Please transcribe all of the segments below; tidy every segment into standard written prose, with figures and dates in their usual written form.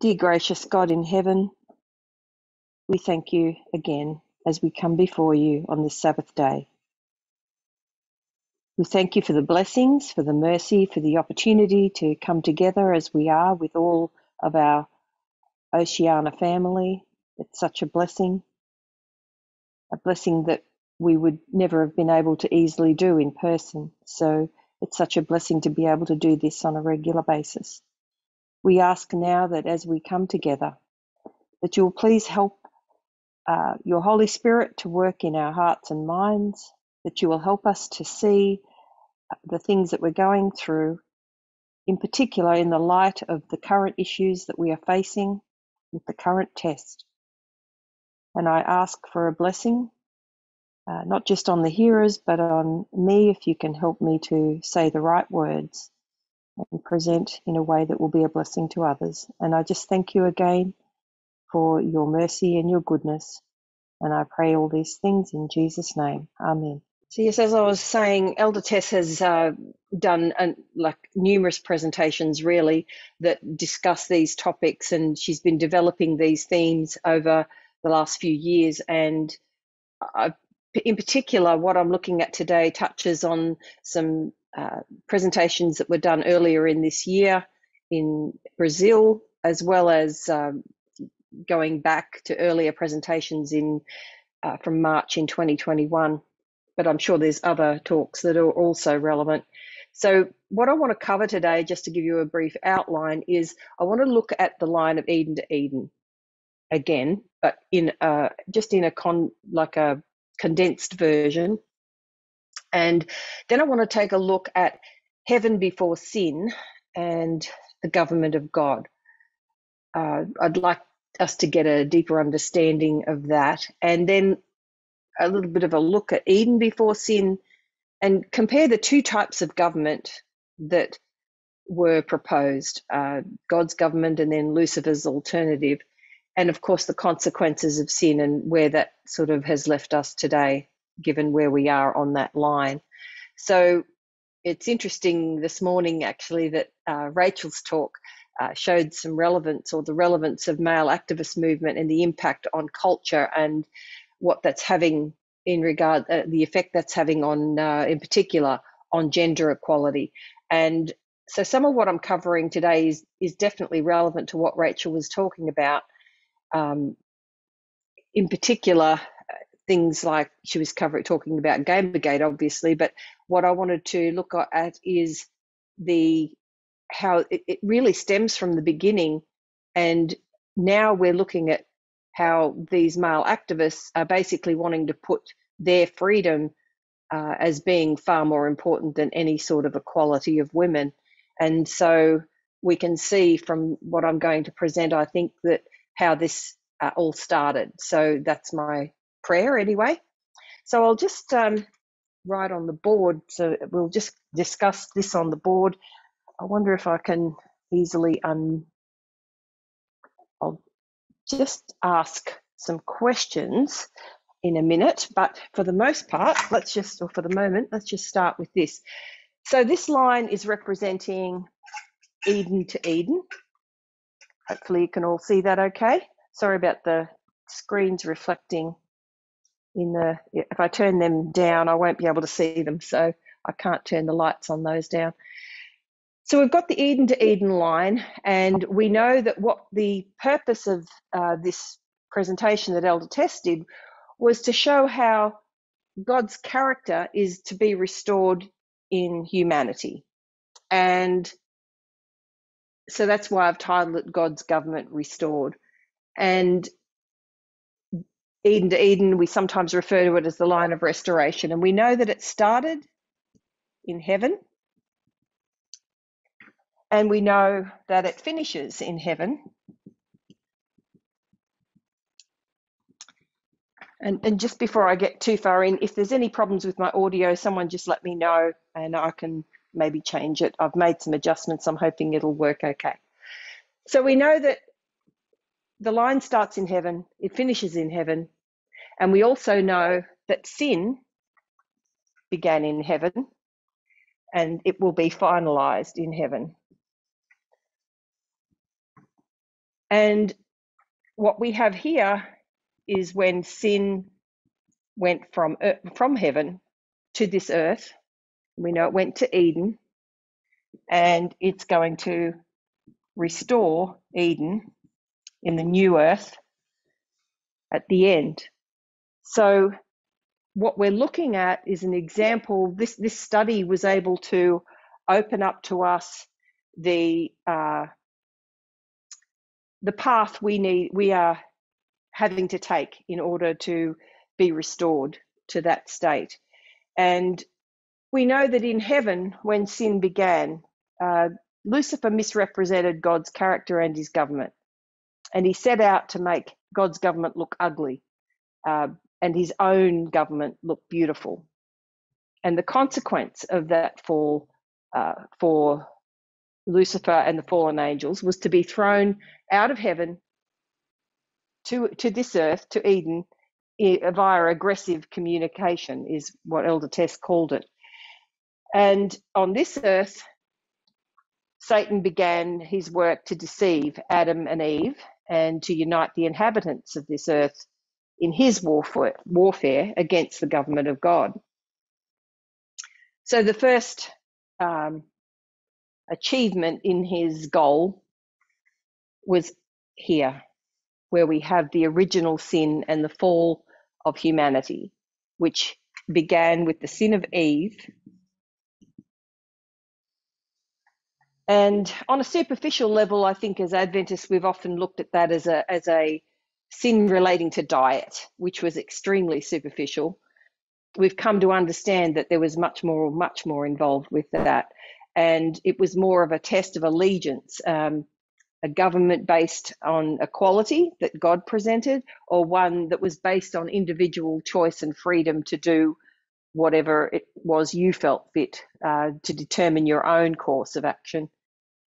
Dear gracious God in heaven, we thank you again as we come before you on this Sabbath day. We thank you for the blessings, for the mercy, for the opportunity to come together as we are with all of our Oceania family. It's such a blessing that we would never have been able to easily do in person. So it's such a blessing to be able to do this on a regular basis. We ask now that as we come together, that you'll please help your Holy Spirit to work in our hearts and minds, that you will help us to see the things that we're going through, in particular in the light of the current issues that we are facing with the current test. And I ask for a blessing, not just on the hearers, but on me, if you can help me to say the right words and present in a way that will be a blessing to others. And I just thank you again for your mercy and your goodness. And I pray all these things in Jesus' name. Amen. So yes, as I was saying, Elder Tess has done numerous presentations really that discuss these topics, and she's been developing these themes over the last few years. And in particular, what I'm looking at today touches on some presentations that were done earlier in this year in Brazil, as well as going back to earlier presentations from March in 2021. But I'm sure there's other talks that are also relevant. So what I want to cover today, just to give you a brief outline, is I want to look at the line of Eden to Eden again, but in a condensed version. And then I want to take a look at heaven before sin and the government of God. I'd like us to get a deeper understanding of that, and then a little bit of a look at Eden before sin and compare the two types of government that were proposed, God's government and then Lucifer's alternative, and of course the consequences of sin and where that sort of has left us today, given where we are on that line. So it's interesting this morning actually that Rachel's talk showed some relevance, or the relevance of male activist movement and the impact on culture and what that's having in regard, the effect that's having on, in particular, on gender equality. And so some of what I'm covering today is definitely relevant to what Rachel was talking about. In particular, things like she was talking about Gamergate, obviously, but what I wanted to look at is how it really stems from the beginning, and now we're looking at how these male activists are basically wanting to put their freedom as being far more important than any sort of equality of women. And so we can see from what I'm going to present, I think, that how this all started. So that's my prayer anyway. So I'll just write on the board, so we'll just discuss this on the board. I wonder if I can easily I'll just ask some questions in a minute, but for the most part, for the moment, let's just start with this. So this line is representing Eden to Eden. Hopefully you can all see that okay. Sorry about the screens reflecting if I turn them down, I won't be able to see them, so I can't turn the lights on those down. So we've got the Eden to Eden line, and we know that what the purpose of this presentation that Elder Tess did was to show how God's character is to be restored in humanity. And so that's why I've titled it God's Government Restored. And Eden to Eden, we sometimes refer to it as the line of restoration. And we know that it started in heaven, and we know that it finishes in heaven. And just before I get too far in, if there's any problems with my audio, someone just let me know and I can maybe change it. I've made some adjustments. I'm hoping it'll work okay. So we know that the line starts in heaven, it finishes in heaven, and we also know that sin began in heaven and it will be finalized in heaven. And what we have here is when sin went from heaven to this earth. We know it went to Eden, and it's going to restore Eden in the new earth at the end. So what we're looking at is an example. This study was able to open up to us the path we are having to take in order to be restored to that state. And we know that in heaven, when sin began, Lucifer misrepresented God's character and his government. And he set out to make God's government look ugly and his own government look beautiful. And the consequence of that fall for Lucifer and the fallen angels was to be thrown out of heaven to this earth, to Eden, via aggressive communication, is what Elder Tess called it. And on this earth, Satan began his work to deceive Adam and Eve and to unite the inhabitants of this earth in his warfare against the government of God. So the first achievement in his goal was here, where we have the original sin and the fall of humanity, which began with the sin of Eve. And on a superficial level, I think as Adventists, we've often looked at that as a sin relating to diet, which was extremely superficial. We've come to understand that there was much more involved with that. And it was more of a test of allegiance, a government based on equality that God presented, or one that was based on individual choice and freedom to do whatever it was you felt fit to determine your own course of action.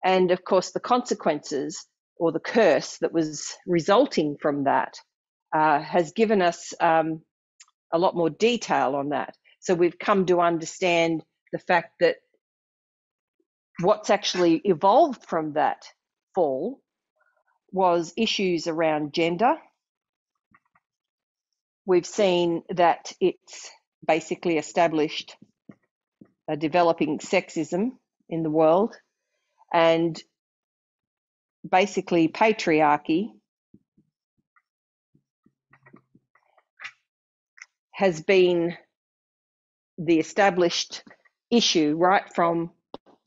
And of course, the consequences or the curse that was resulting from that has given us a lot more detail on that. So we've come to understand the fact that what's actually evolved from that fall was issues around gender. We've seen that it's basically established a developing sexism in the world, and basically patriarchy has been the established issue right from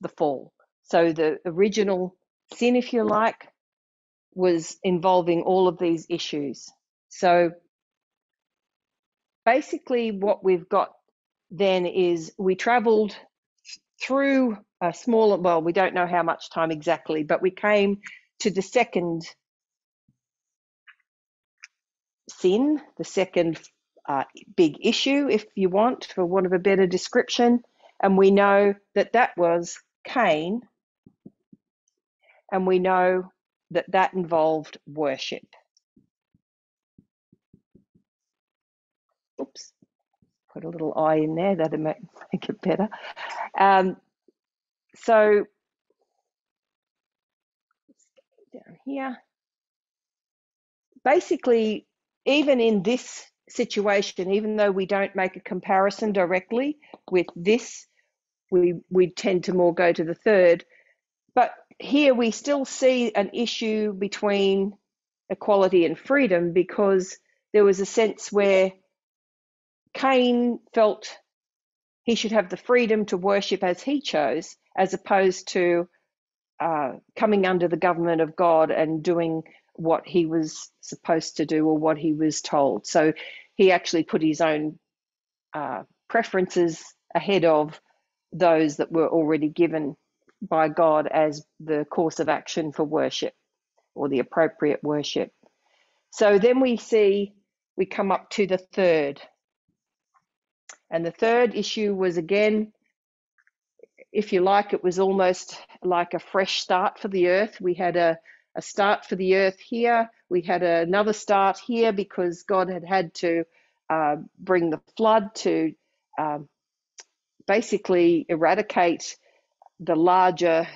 the fall. So the original sin, if you like, was involving all of these issues. So basically what we've got then is we travelled through a smaller, well, we don't know how much time exactly, but we came to the second sin, the second big issue, if you want, for want of a better description. And we know that that was Cain, and we know that that involved worship. Oops, put a little I in there, that'll make it better. So down here, basically, even in this situation, even though we don't make a comparison directly with this, we tend to more go to the third. But here we still see an issue between equality and freedom, because there was a sense where Cain felt he should have the freedom to worship as he chose, as opposed to coming under the government of God and doing what he was supposed to do or what he was told. So he actually put his own preferences ahead of those that were already given by God as the course of action for worship, or the appropriate worship. So then we come up to the third. And the third issue was, again, if you like, it was almost like a fresh start for the earth. We had a start for the earth here. We had another start here because God had to bring the flood to basically eradicate the larger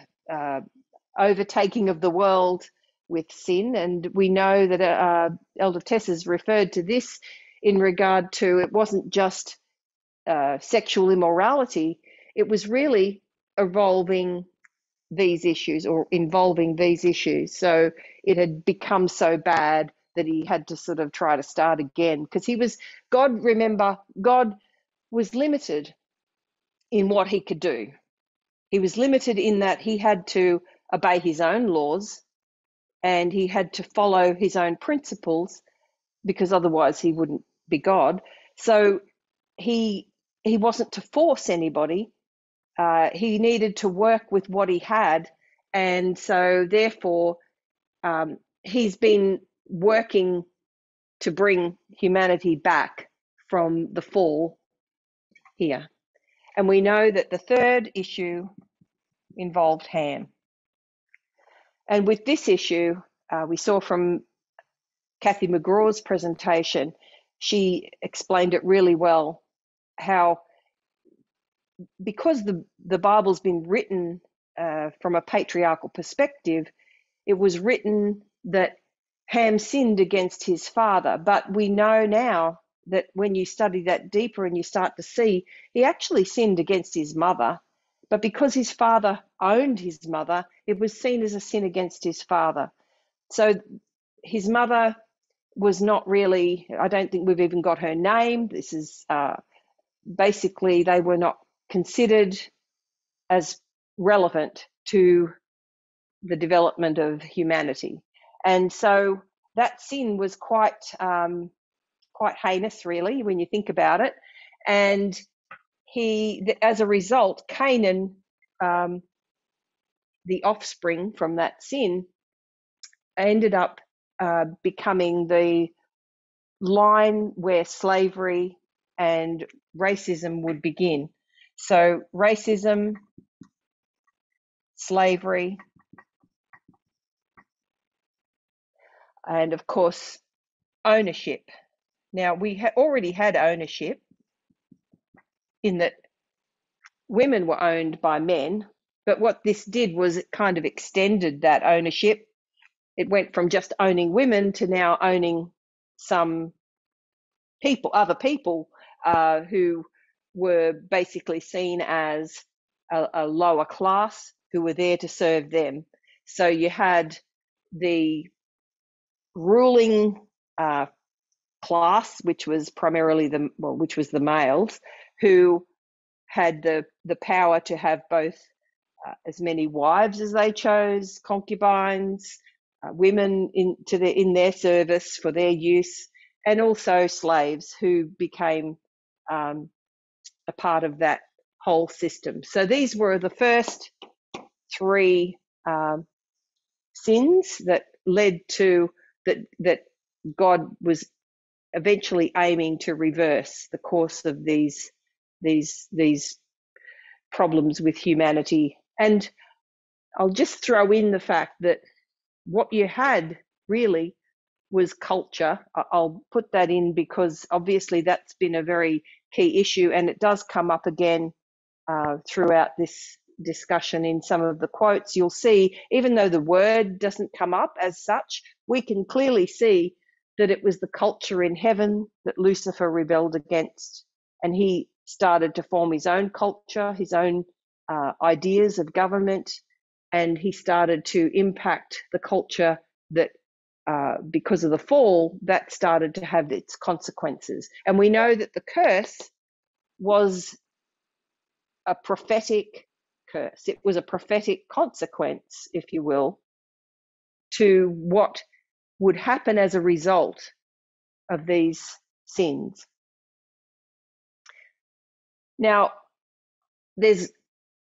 overtaking of the world with sin, and we know that Elder Tess has referred to this in regard to it wasn't just sexual immorality, it was really involving these issues. So it had become so bad that he had to sort of try to start again, because God was limited in what he could do. He was limited in that he had to obey his own laws and he had to follow his own principles, because otherwise he wouldn't be God. So he wasn't to force anybody. He needed to work with what he had, and so therefore he's been working to bring humanity back from the fall here. And we know that the third issue involved Ham. And with this issue, we saw from Kathy McGraw's presentation, she explained it really well, how because the Bible's been written from a patriarchal perspective, it was written that Ham sinned against his father. But we know now that when you study that deeper and you start to see, he actually sinned against his mother. But because his father owned his mother, it was seen as a sin against his father. So his mother was not really, I don't think we've even got her name. This is basically, they were not considered as relevant to the development of humanity. And so that sin was quite heinous, really, when you think about it. And as a result, Canaan, the offspring from that sin, ended up becoming the line where slavery and racism would begin. So racism, slavery, and of course ownership. Now, we already had ownership in that women were owned by men, but what this did was it kind of extended that ownership. It went from just owning women to now owning some people, other people who were basically seen as a lower class, who were there to serve them. So you had the ruling class, which was primarily the males, who had the power to have both as many wives as they chose, concubines, women in their service for their use, and also slaves who became a part of that whole system. So these were the first three sins that led to that God was eventually aiming to reverse the course of these problems with humanity. And I'll just throw in the fact that what you had really was culture. I'll put that in because obviously that's been a very key issue, and it does come up again throughout this discussion in some of the quotes. You'll see, even though the word doesn't come up as such, we can clearly see that it was the culture in heaven that Lucifer rebelled against, and he started to form his own culture, his own ideas of government, and he started to impact the culture that because of the fall, that started to have its consequences. And we know that the curse was a prophetic curse. It was a prophetic consequence, if you will, to what would happen as a result of these sins. Now, there's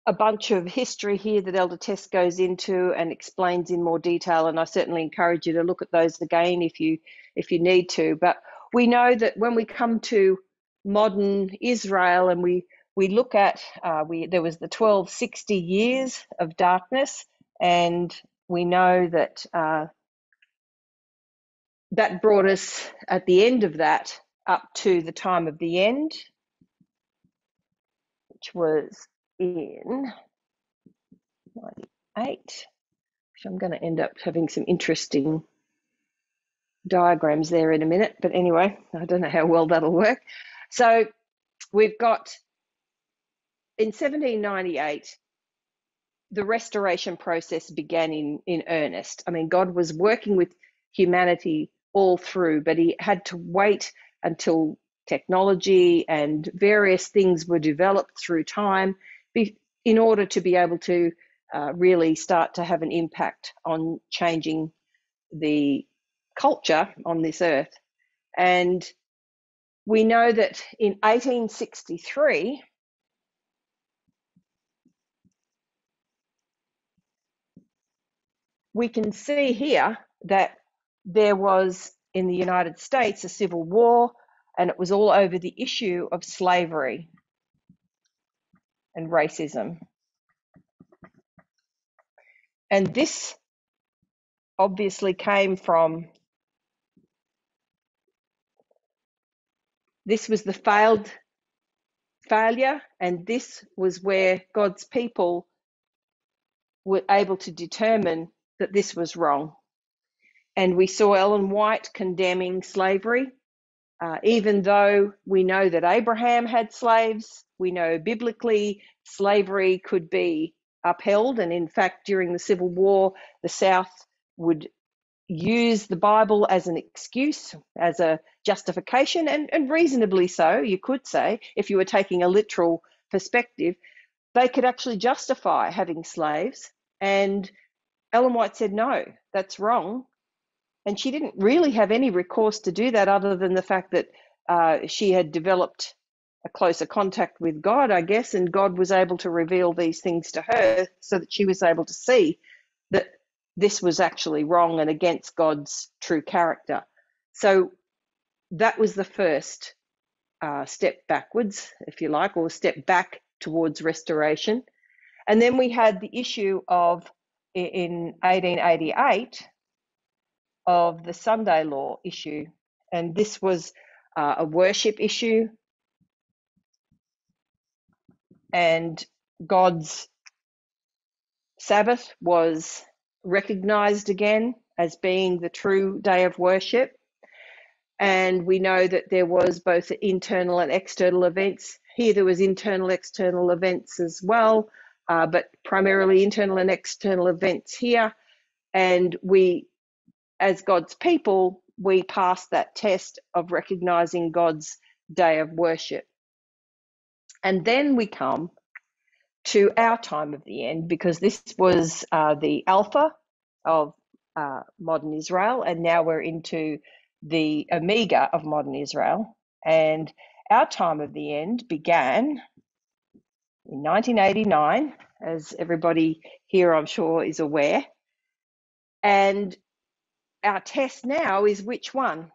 a bunch of history here that Elder Tess goes into and explains in more detail, and I certainly encourage you to look at those again if you need to. But we know that when we come to modern Israel and we look at, there was the 1260 years of darkness, and we know that that brought us at the end of that up to the time of the end, which was in 98, which I'm going to end up having some interesting diagrams there in a minute, but anyway, I don't know how well that'll work. So we've got in 1798, the restoration process began in earnest. I mean, God was working with humanity all through, but he had to wait until technology and various things were developed through time in order to be able to really start to have an impact on changing the culture on this earth. And we know that in 1863, we can see here that there was in the United States a civil war, and it was all over the issue of slavery and racism. And this obviously came from, this was the failure, and this was where God's people were able to determine that this was wrong. And we saw Ellen White condemning slavery, even though we know that Abraham had slaves. We know biblically slavery could be upheld, and in fact during the Civil War the South would use the Bible as an excuse, as a justification, and reasonably so, you could say, if you were taking a literal perspective, they could actually justify having slaves. And Ellen White said, no, that's wrong. And she didn't really have any recourse to do that other than the fact that she had developed a closer contact with God, I guess, and God was able to reveal these things to her so that she was able to see that this was actually wrong and against God's true character. So that was the first step backwards, if you like, or step back towards restoration. And then we had the issue of, in 1888, of the Sunday law issue. And this was a worship issue, and God's Sabbath was recognized again as being the true day of worship. And we know that there was both internal and external events. Here there was internal, external events as well, but primarily internal and external events here. And we, as God's people, we passed that test of recognizing God's day of worship. And then we come to our time of the end, because this was the alpha of modern Israel, and now we're into the omega of modern Israel. And our time of the end began in 1989, as everybody here I'm sure is aware. And our test now is which one?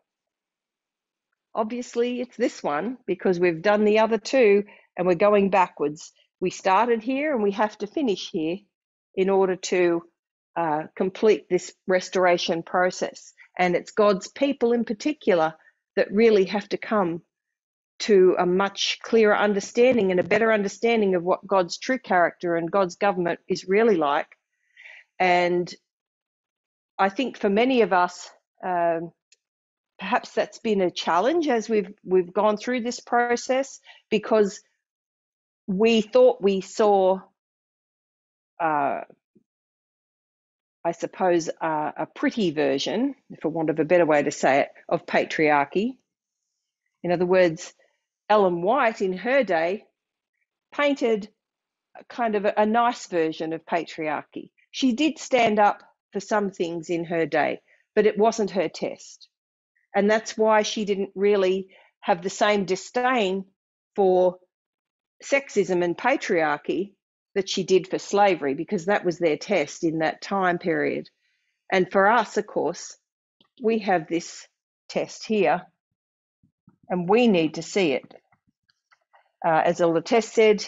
Obviously it's this one, because we've done the other two and we're going backwards. We started here and we have to finish here in order to complete this restoration process. And it's God's people in particular that really have to come to a much clearer understanding and a better understanding of what God's true character and God's government is really like. And I think for many of us, perhaps that's been a challenge as we've gone through this process, because we thought we saw, I suppose, a pretty version, for want of a better way to say it, of patriarchy. In other words, Ellen White in her day painted kind of a nice version of patriarchy. She did stand up for some things in her day, but it wasn't her test. And that's why she didn't really have the same disdain for sexism and patriarchy that she did for slavery, because that was their test in that time period. And for us, of course, we have this test here, and we need to see it. As Elder Tess said,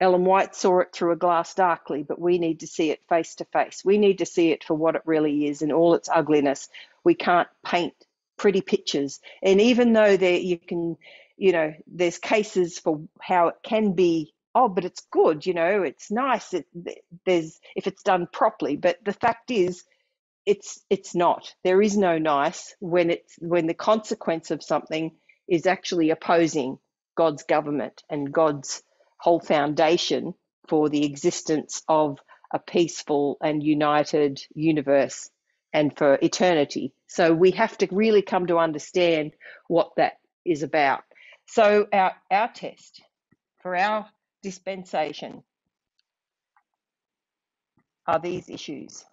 Ellen White saw it through a glass darkly, but we need to see it face to face. We need to see it for what it really is in all its ugliness. We can't paint pretty pictures. And even though there's cases for how it can be oh, but it's good, it's nice. If it's done properly. But the fact is, it's not. There is no nice when the consequence of something is actually opposing God's government and God's whole foundation for the existence of a peaceful and united universe and for eternity. So we have to really come to understand what that is about. So our test for our dispensation are these issues.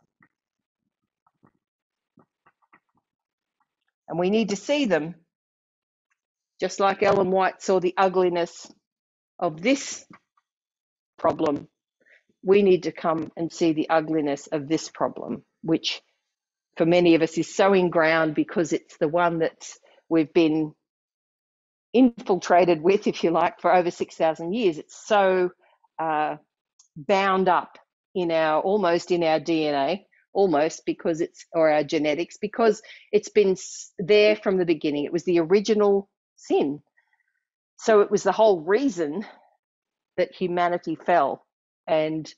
And we need to see them just like Ellen White saw the ugliness of this problem. We need to come and see the ugliness of this problem, which for many of us is so ingrained because it's the one that we've been infiltrated with, if you like, for over 6,000 years. It's so bound up almost in our DNA, almost because or our genetics, because it's been there from the beginning. It was the original sin. So it was the whole reason that humanity fell and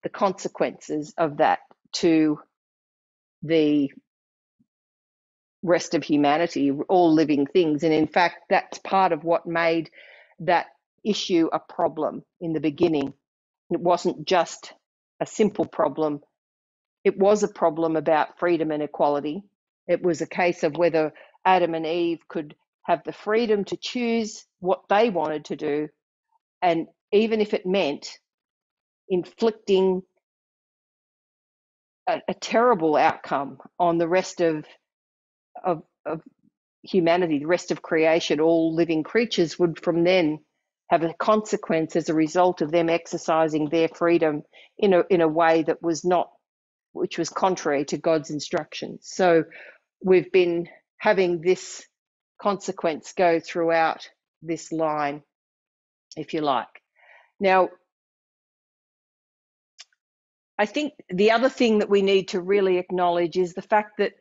the consequences of that to the rest of humanity, all living things. And in fact, that's part of what made that issue a problem in the beginning. It wasn't just a simple problem. It was a problem about freedom and equality. It was a case of whether Adam and Eve could have the freedom to choose what they wanted to do, and even if it meant inflicting a terrible outcome on the rest of humanity, the rest of creation, all living creatures would from then have a consequence as a result of them exercising their freedom in a way that which was contrary to God's instructions. So we've been having this consequence go throughout this line, if you like. Now, I think the other thing that we need to really acknowledge is the fact that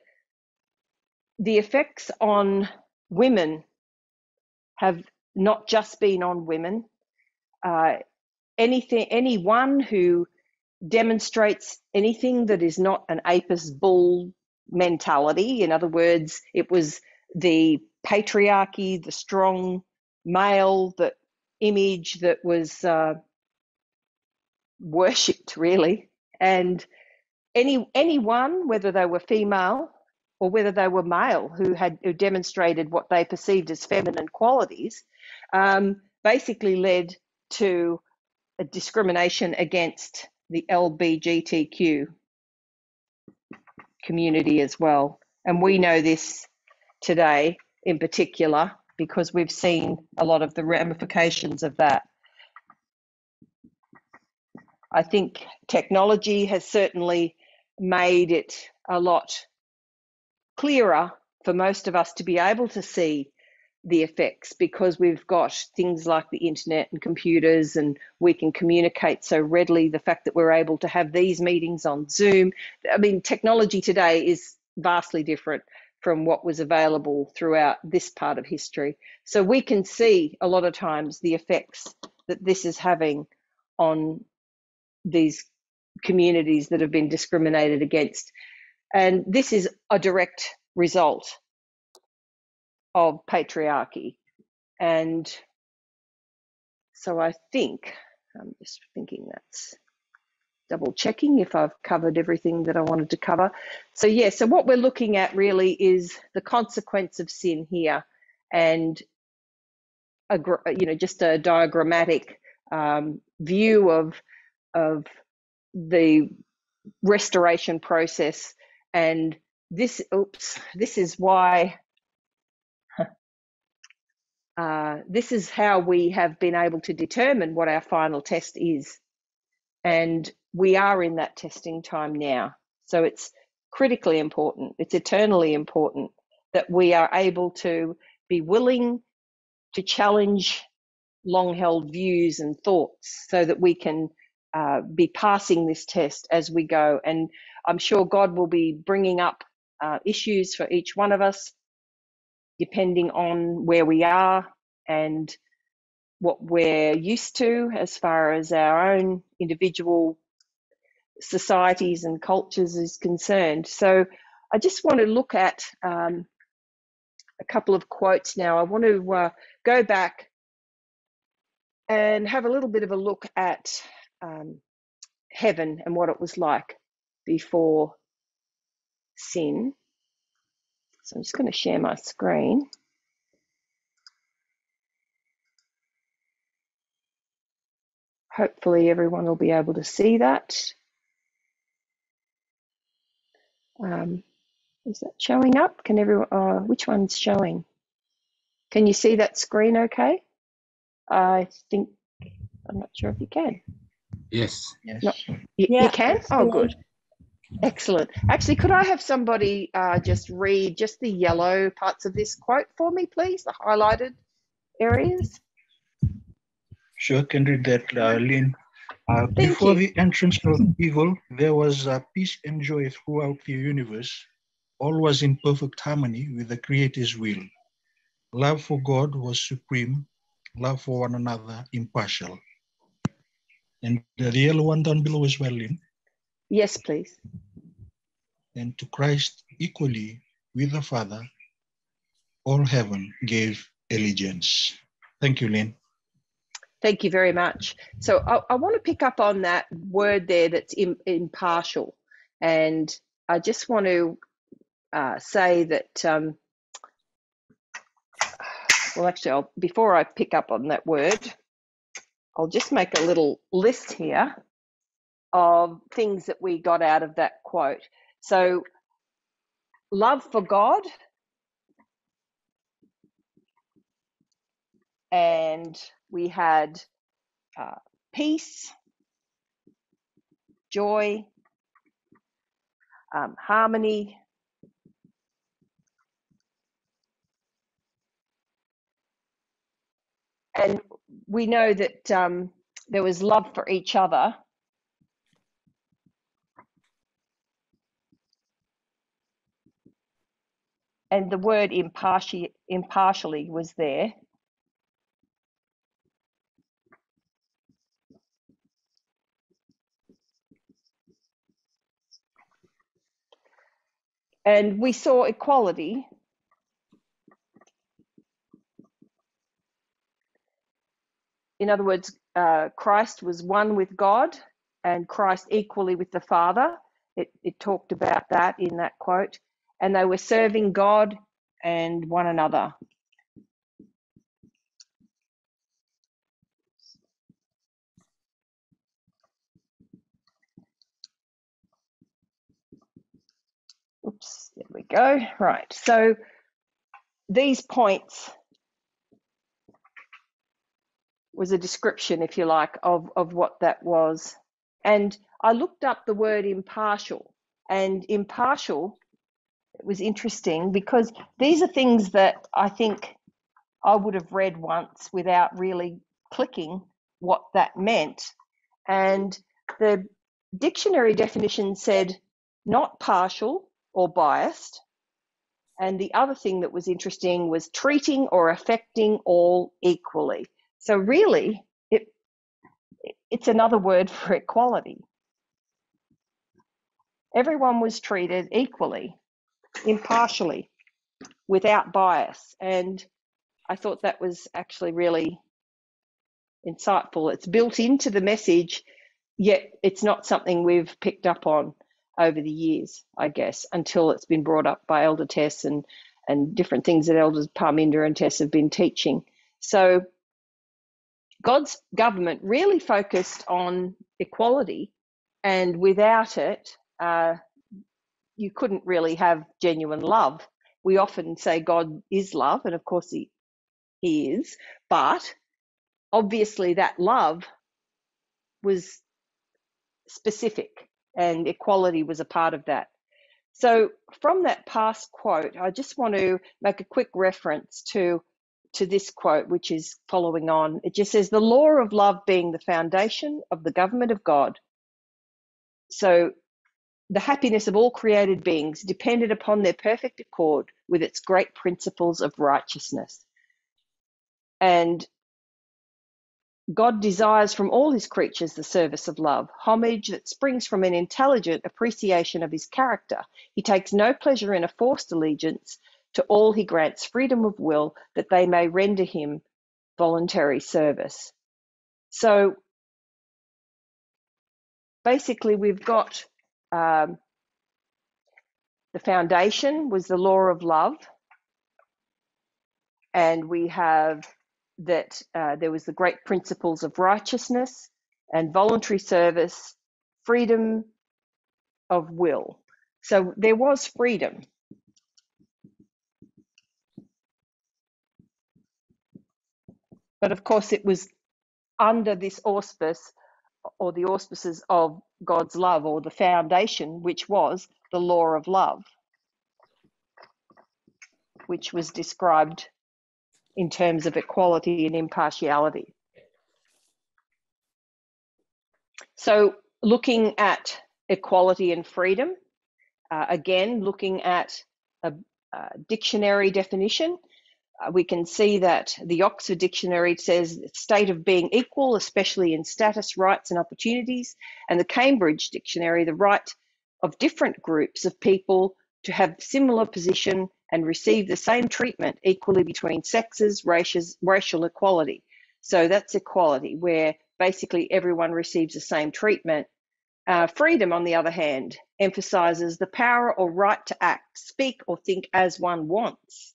the effects on women have not just been on women. Anyone who demonstrates anything that is not an apis bull mentality, in other words, it was the patriarchy, the strong male, the image that was worshipped, really. And anyone, whether they were female or whether they were male, who demonstrated what they perceived as feminine qualities, basically led to a discrimination against the LGBTQ community as well. And we know this today in particular because we've seen a lot of the ramifications of that. I think technology has certainly made it a lot clearer for most of us to be able to see the effects because we've got things like the internet and computers and we can communicate so readily. The fact that we're able to have these meetings on Zoom. I mean, technology today is vastly different from what was available throughout this part of history. So we can see a lot of times the effects that this is having on these communities that have been discriminated against. And this is a direct result of patriarchy. And so I think, I'm just thinking that's double checking if I've covered everything that I wanted to cover. So yeah, so what we're looking at really is the consequence of sin here and just a diagrammatic view of the restoration process. And this is why this is how we have been able to determine what our final test is. And we are in that testing time now. So it's critically important, it's eternally important that we are able to be willing to challenge long-held views and thoughts so that we can be passing this test as we go. And I'm sure God will be bringing up issues for each one of us, depending on where we are and what we're used to as far as our own individual societies and cultures is concerned. So I just want to look at a couple of quotes now. I want to go back and have a little bit of a look at heaven and what it was like before sin. So I'm just going to share my screen. Hopefully everyone will be able to see that. Is that showing up? Can everyone, which one's showing? Can you see that screen okay? I think, I'm not sure if you can. Yes. No, you can? Oh, good. Excellent. Actually, could I have somebody just read just the yellow parts of this quote for me, please? The highlighted areas. Sure, can read that, Lynn. Thank Before you. the entrance of evil, there was peace and joy throughout the universe. All was in perfect harmony with the Creator's will. Love for God was supreme, love for one another impartial. And the yellow one down below as well, Lynn. Yes, please. And to Christ equally with the Father, all heaven gave allegiance. Thank you, Lynn. Thank you very much. So I want to pick up on that word there that's impartial. And I just want to say that, well, actually, before I pick up on that word, I'll just make a little list here of things that we got out of that quote. So love for God, and we had peace, joy, harmony, and we know that there was love for each other. And the word impartially was there. And we saw equality. In other words, Christ was one with God and Christ equally with the Father. It talked about that in that quote. And they were serving God and one another. Oops, there we go. Right, so these points was a description, if you like, of what that was. And I looked up the word impartial, and impartial, it was interesting because these are things that I think I would have read once without really clicking what that meant. And the dictionary definition said not partial or biased. And the other thing that was interesting was treating or affecting all equally. So really, it's another word for equality. Everyone was treated equally, impartially, without bias. And I thought that was actually really insightful. It's built into the message, yet it's not something we've picked up on over the years, I guess, until it's been brought up by Elder Tess and different things that Elders Parminder and Tess have been teaching. So God's government really focused on equality, and without it, you couldn't really have genuine love. We often say God is love, and of course he is, but obviously that love was specific and equality was a part of that. So from that past quote, I just want to make a quick reference to this quote, which is following on. It just says, the law of love being the foundation of the government of God. So the happiness of all created beings depended upon their perfect accord with its great principles of righteousness. And God desires from all his creatures the service of love, homage that springs from an intelligent appreciation of his character. He takes no pleasure in a forced allegiance. To all he grants freedom of will that they may render him voluntary service. So basically we've got the foundation was the law of love, and we have that there was the great principles of righteousness and voluntary service, freedom of will. So there was freedom. But of course it was under this auspice, or the auspices of God's love, or the foundation, which was the law of love, which was described in terms of equality and impartiality. So looking at equality and freedom, again, looking at a dictionary definition, we can see that the Oxford Dictionary says state of being equal, especially in status, rights and opportunities, and the Cambridge Dictionary, the right of different groups of people to have similar position and receive the same treatment equally between sexes, racial equality. So that's equality, where basically everyone receives the same treatment. Freedom, on the other hand, emphasizes the power or right to act, speak or think as one wants.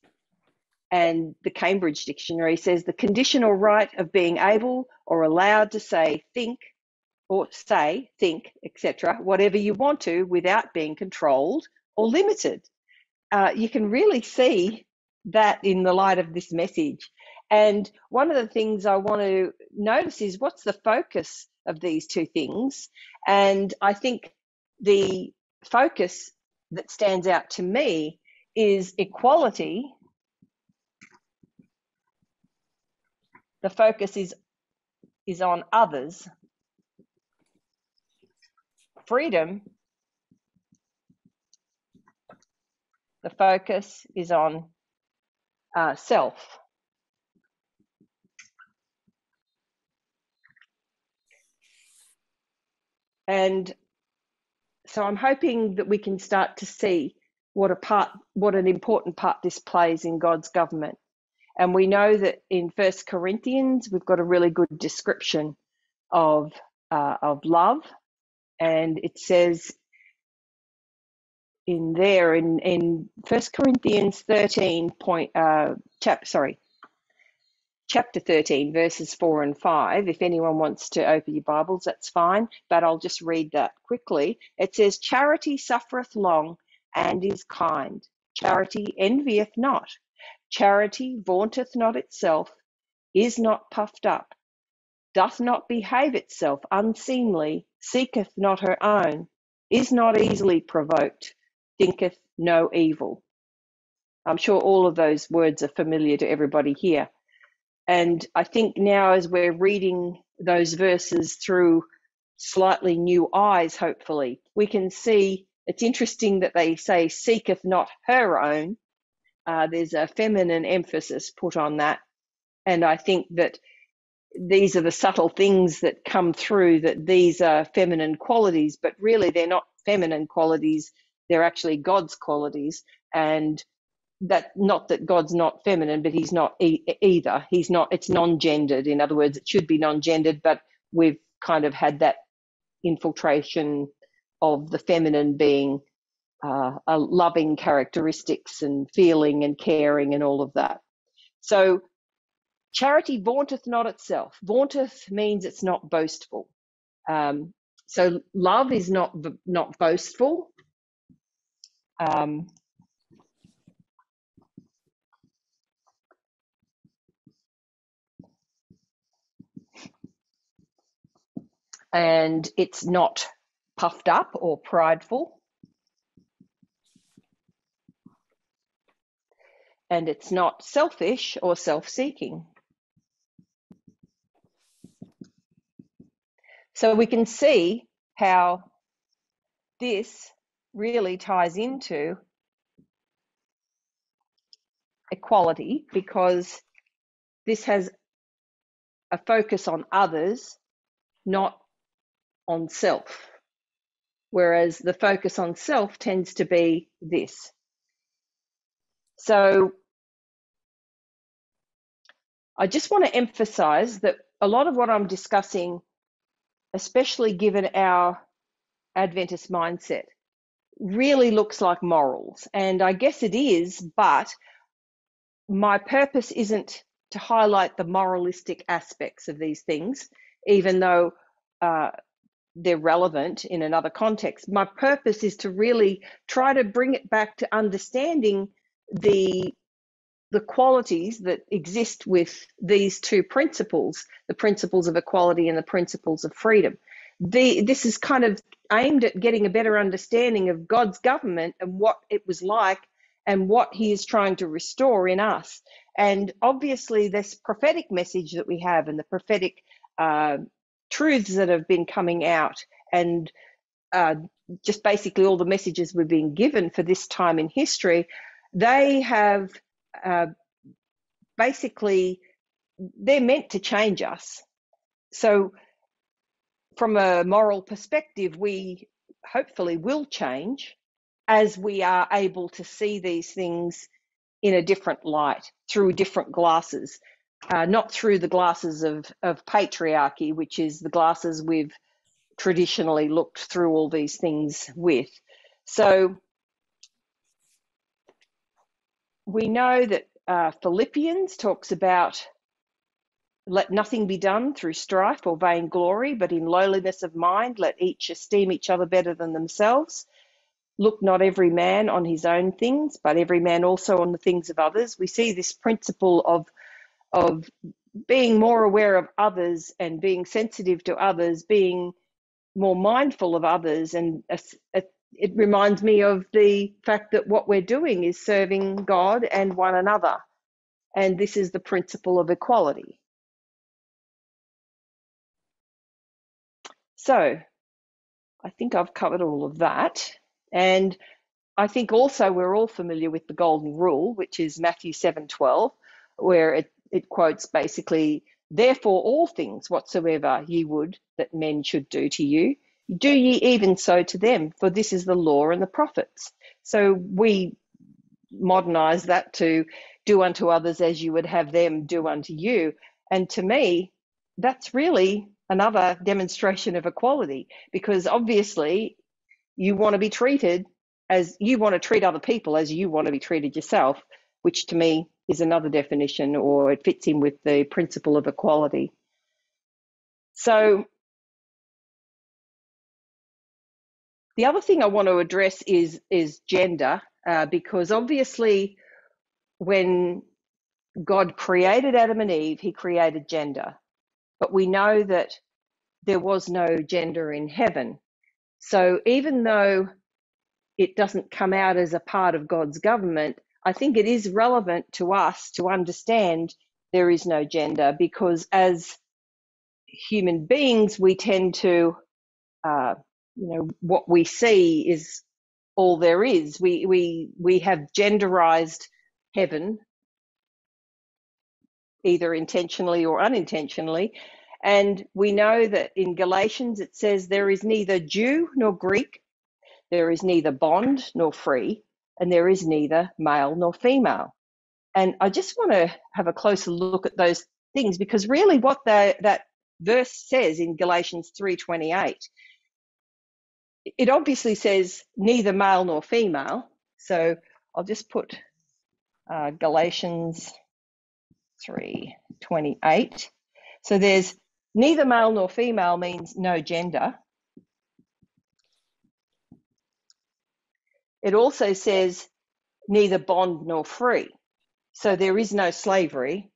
And the Cambridge Dictionary says the condition or right of being able or allowed to say, think, etc., whatever you want to without being controlled or limited. You can really see that in the light of this message. And one of the things I want to notice is what's the focus of these two things. And I think the focus that stands out to me is equality. The focus is on others. Freedom, the focus is on self. And so I'm hoping that we can start to see what an important part this plays in God's government. And we know that in 1 Corinthians, we've got a really good description of love. And it says in there in 1 Corinthians 13 chapter 13, verses 4 and 5. If anyone wants to open your Bibles, that's fine, but I'll just read that quickly. It says, charity suffereth long and is kind. Charity envieth not. Charity vaunteth not itself, is not puffed up, doth not behave itself unseemly, seeketh not her own, is not easily provoked, thinketh no evil. I'm sure all of those words are familiar to everybody here. And I think now as we're reading those verses through slightly new eyes, hopefully, we can see it's interesting that they say seeketh not her own. There's a feminine emphasis put on that. And I think that these are the subtle things that come through, that these are feminine qualities, but really they're not feminine qualities. They're actually God's qualities. And that, not that God's not feminine, but he's not either. He's not, it's non-gendered. In other words, it should be non-gendered, but we've kind of had that infiltration of the feminine being a loving characteristics and feeling and caring and all of that. So charity vaunteth not itself. Vaunteth means it's not boastful. So love is not boastful. And it's not puffed up or prideful. And it's not selfish or self-seeking. So we can see how this really ties into equality, because this has a focus on others, not on self. Whereas the focus on self tends to be this. So I just want to emphasize that a lot of what I'm discussing, especially given our Adventist mindset, really looks like morals. And I guess it is, but my purpose isn't to highlight the moralistic aspects of these things, even though they're relevant in another context. My purpose is to really try to bring it back to understanding the qualities that exist with these two principles, the principles of equality and the principles of freedom. This is kind of aimed at getting a better understanding of God's government and what it was like and what he is trying to restore in us. And obviously this prophetic message that we have and the prophetic truths that have been coming out, and just basically all the messages we've been given for this time in history, they have basically, they're meant to change us. So from a moral perspective, we hopefully will change as we are able to see these things in a different light, through different glasses, not through the glasses of patriarchy, which is the glasses we've traditionally looked through all these things with. So we know that Philippians talks about let nothing be done through strife or vainglory, but in lowliness of mind, let each esteem each other better than themselves. Look not every man on his own things, but every man also on the things of others. We see this principle of being more aware of others and being sensitive to others, being more mindful of others. And it reminds me of the fact that what we're doing is serving God and one another. And this is the principle of equality. So I think I've covered all of that. And I think also we're all familiar with the golden rule, which is Matthew 7:12, where it quotes basically, therefore all things whatsoever ye would that men should do to you, do ye even so to them, for this is the law and the prophets. So we modernize that to do unto others as you would have them do unto you. And to me, that's really another demonstration of equality, because obviously you want to be treated as you want to treat other people as you want to be treated yourself, which to me is another definition, or it fits in with the principle of equality. So the other thing I want to address is gender, because obviously when God created Adam and Eve, he created gender. But we know that there was no gender in heaven. So even though it doesn't come out as a part of God's government, I think it is relevant to us to understand there is no gender, because as human beings, we tend to, what we see is all there is. We have genderized heaven, either intentionally or unintentionally. And we know that in Galatians it says there is neither Jew nor Greek, there is neither bond nor free, and there is neither male nor female. And I just want to have a closer look at those things, because really what that verse says in Galatians 3:28, it obviously says neither male nor female. So I'll just put Galatians 3:28. So there's neither male nor female means no gender. It also says neither bond nor free. So there is no slavery.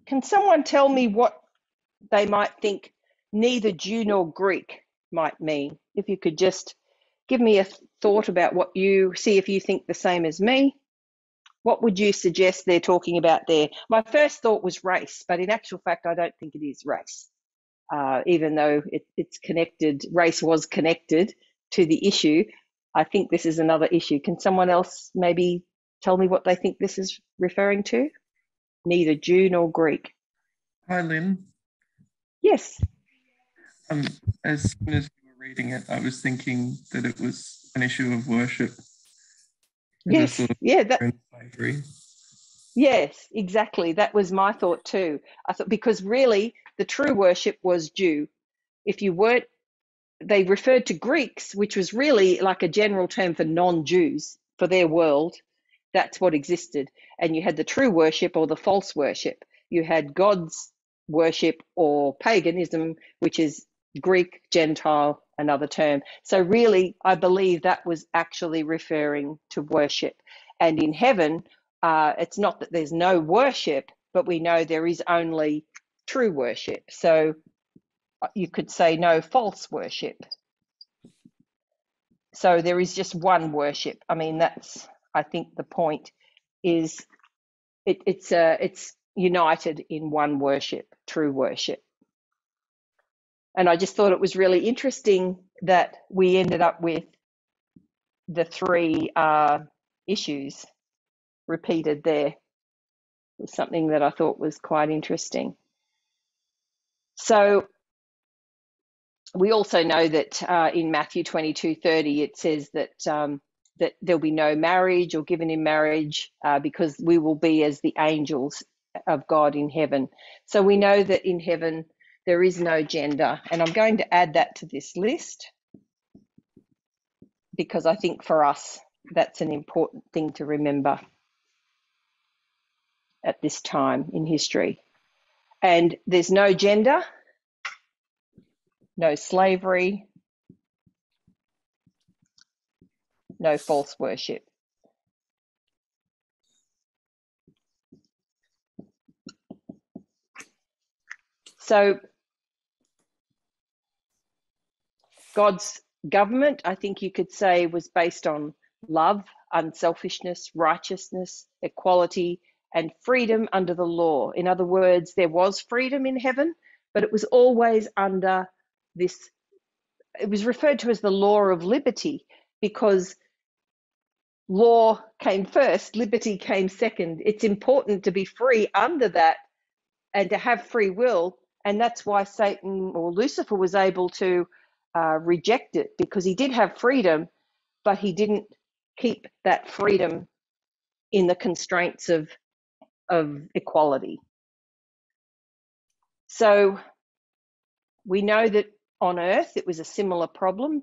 Can someone tell me what they might think neither Jew nor Greek might mean? If you could just give me a thought about what you see, if you think the same as me. What would you suggest they're talking about there? My first thought was race, but in actual fact, I don't think it is race. Even though it's connected, race was connected to the issue, I think this is another issue. Can someone else maybe tell me what they think this is referring to? Neither Jew nor Greek. Hi, Lynne. Yes. As soon as you were reading it, I was thinking that it was an issue of worship. Yes. Sort of slavery. Yes, exactly. That was my thought too. I thought because really the true worship was Jew. If you weren't, they referred to Greeks, which was really like a general term for non-Jews, for their world. That's what existed. And you had the true worship or the false worship. You had God's worship or paganism, which is Greek, Gentile, another term. So really, I believe that was actually referring to worship. And in heaven, it's not that there's no worship, but we know there is only true worship. So you could say no false worship. So there is just one worship. I mean, that's, I think the point is it's united in one worship, true worship. And I just thought it was really interesting that we ended up with the three issues repeated there. It was something that I thought was quite interesting. So we also know that in Matthew 22:30 it says that that there'll be no marriage or given in marriage because we will be as the angels of God in heaven. So we know that in heaven there is no gender, and I'm going to add that to this list because I think for us that's an important thing to remember at this time in history. And there's no gender, no slavery, no false worship. So God's government, I think you could say, was based on love, unselfishness, righteousness, equality, and freedom under the law. In other words, there was freedom in heaven, but it was always under this, it was referred to as the law of liberty because law came first, liberty came second. It's important to be free under that and to have free will. And that's why Satan or Lucifer was able to reject it, because he did have freedom, but he didn't keep that freedom in the constraints of equality. So we know that on earth it was a similar problem.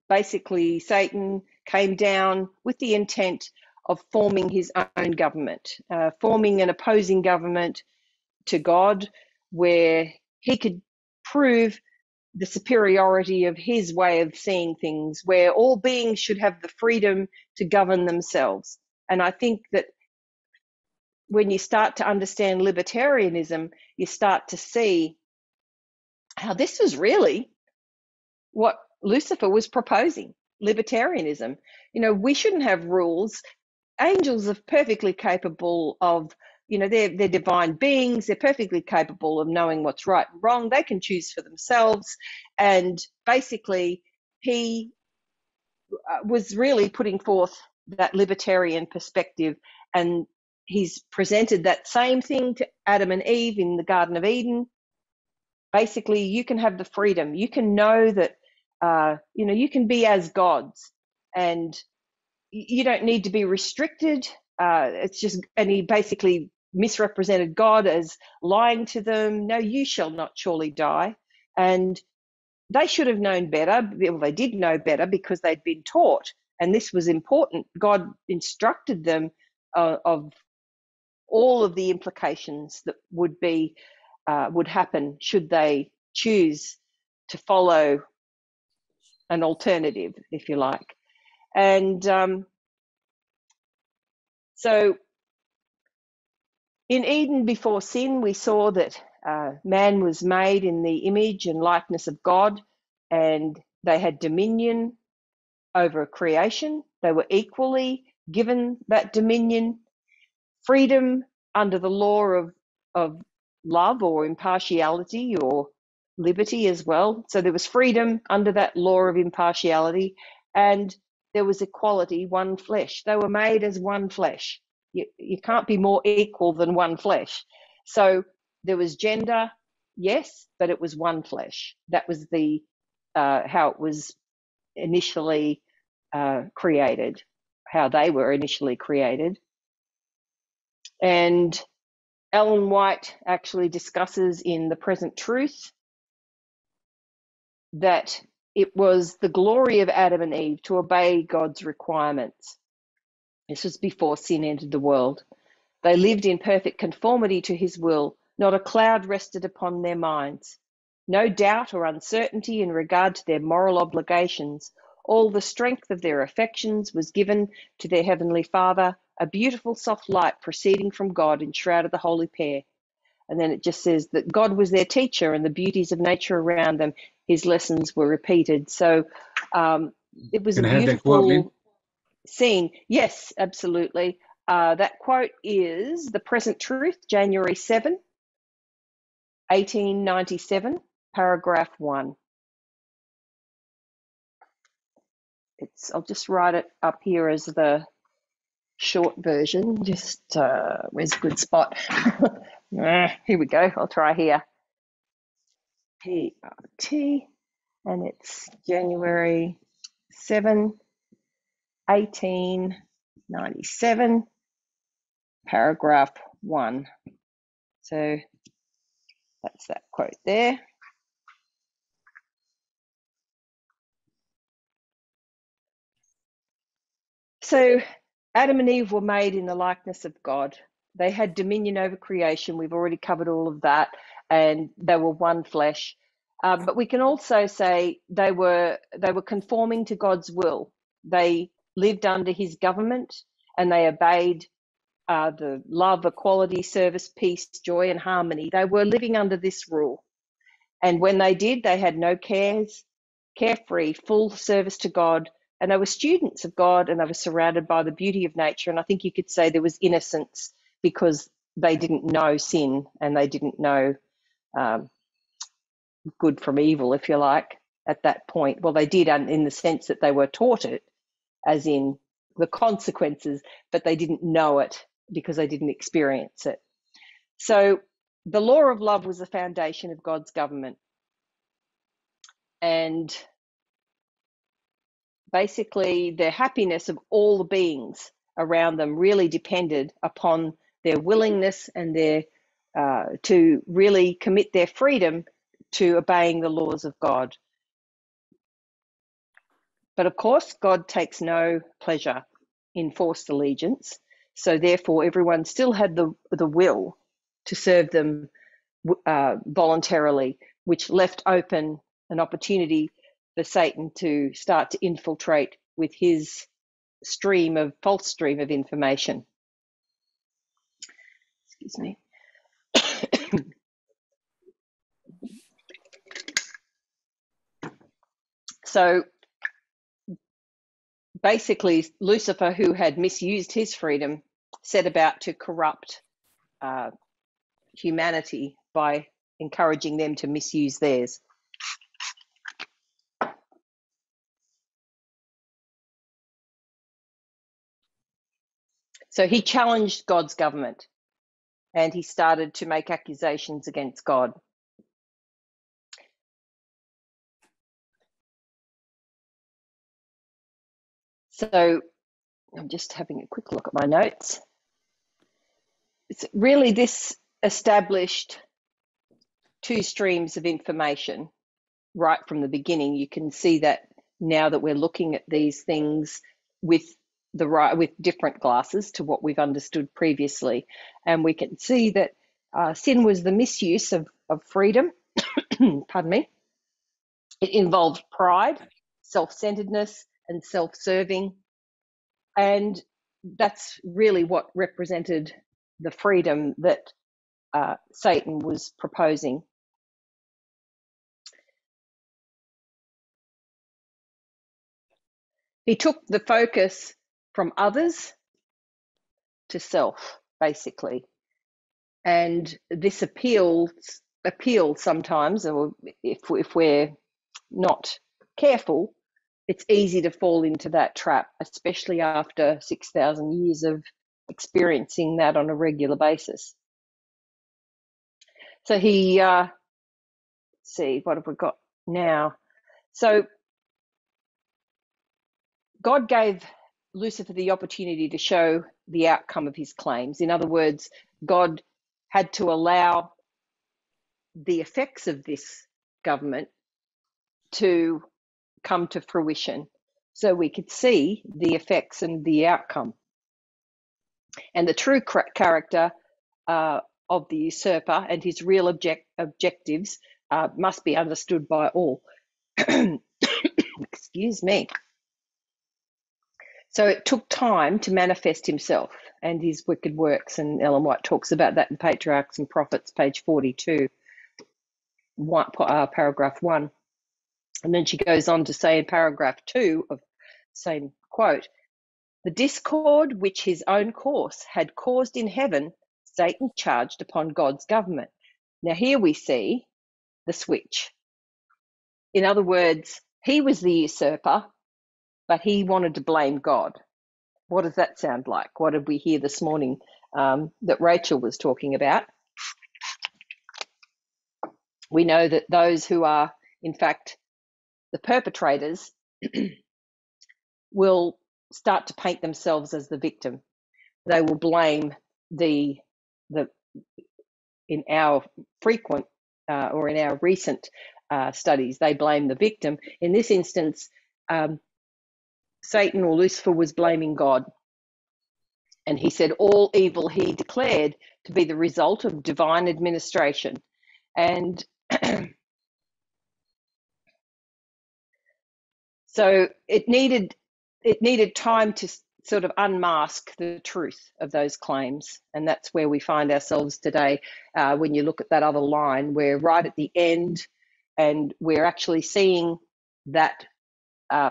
Basically, Satan came down with the intent of forming his own government, forming an opposing government to God, where he could prove the superiority of his way of seeing things, where all beings should have the freedom to govern themselves. And I think that when you start to understand libertarianism, you start to see how this was really what Lucifer was proposing, libertarianism. You know, we shouldn't have rules. Angels are perfectly capable of, you know, they're divine beings. They're perfectly capable of knowing what's right and wrong. They can choose for themselves. And basically, he was really putting forth that libertarian perspective. And he's presented that same thing to Adam and Eve in the Garden of Eden. Basically, you can have the freedom. You can know that, you know, you can be as gods, and you don't need to be restricted. It's just, and he basically misrepresented God as lying to them. No, you shall not surely die. And they should have known better. Well, they did know better because they'd been taught. And this was important. God instructed them of all of the implications that would happen should they choose to follow an alternative, if you like. And so in Eden before sin, we saw that man was made in the image and likeness of God, and they had dominion over creation. They were equally given that dominion, freedom under the law of love or impartiality or liberty as well. So there was freedom under that law of impartiality, and there was equality, one flesh. They were made as one flesh. You can't be more equal than one flesh. So there was gender, yes, but it was one flesh. That was the how it was initially created, how they were initially created. And Ellen White actually discusses in The Present Truth that it was the glory of Adam and Eve to obey God's requirements. This was before sin entered the world. They lived in perfect conformity to his will. Not a cloud rested upon their minds. No doubt or uncertainty in regard to their moral obligations. All the strength of their affections was given to their heavenly Father. A beautiful soft light proceeding from God enshrouded the holy pair. And then it just says that God was their teacher and the beauties of nature around them, his lessons were repeated. So it was Can a I have that quote, Lynne? beautiful scene. Yes, absolutely. That quote is The Present Truth, January 7, 1897, paragraph 1. I'll just write it up here as the short version. Just where's a good spot? Here we go. I'll try here. PRT, and it's January 7, 1897, paragraph 1. So that's that quote there. So Adam and Eve were made in the likeness of God. They had dominion over creation. We've already covered all of that, and they were one flesh. But we can also say they were conforming to God's will. They lived under his government, and they obeyed the love, equality, service, peace, joy, and harmony. They were living under this rule. And when they did, they had no cares, carefree, full service to God, and they were students of God, and they were surrounded by the beauty of nature. And I think you could say there was innocence because they didn't know sin and they didn't know good from evil, if you like, at that point. Well, they did in the sense that they were taught it, as in the consequences, but they didn't know it because they didn't experience it. So the law of love was the foundation of God's government. And basically, the happiness of all the beings around them really depended upon their willingness and their to really commit their freedom to obeying the laws of God. But of course, God takes no pleasure in forced allegiance. So therefore, everyone still had the will to serve them voluntarily, which left open an opportunity for Satan to start to infiltrate with his false stream of information. Excuse me. So basically, Lucifer, who had misused his freedom, set about to corrupt humanity by encouraging them to misuse theirs. So he challenged God's government and he started to make accusations against God. So I'm just having a quick look at my notes. It's really, this established two streams of information right from the beginning. You can see that now that we're looking at these things with different glasses to what we've understood previously, and we can see that sin was the misuse of freedom. Pardon me. It involved pride, self-centeredness, and self-serving, and that's really what represented the freedom that Satan was proposing. He took the focus from others to self, basically. And this appeals sometimes, or if we're not careful, it's easy to fall into that trap, especially after 6,000 years of experiencing that on a regular basis. So he, see, what have we got now? So God gave Lucifer the opportunity to show the outcome of his claims. In other words, God had to allow the effects of this government to come to fruition so we could see the effects and the outcome. And the true character of the usurper and his real objectives must be understood by all. Excuse me. So it took time to manifest himself and his wicked works, and Ellen White talks about that in Patriarchs and Prophets, page 42, paragraph 1. And then she goes on to say in paragraph 2 of the same quote, the discord which his own course had caused in heaven, Satan charged upon God's government. Now here we see the switch. In other words, he was the usurper, but he wanted to blame God. What does that sound like? What did we hear this morning that Rachel was talking about? We know that those who are, in fact, the perpetrators will start to paint themselves as the victim. They will blame in our frequent or in our recent studies, they blame the victim. In this instance, Satan or Lucifer was blaming God. And he said all evil he declared to be the result of divine administration. And so it needed time to sort of unmask the truth of those claims. And that's where we find ourselves today when you look at that other line. We're right at the end and we're actually seeing that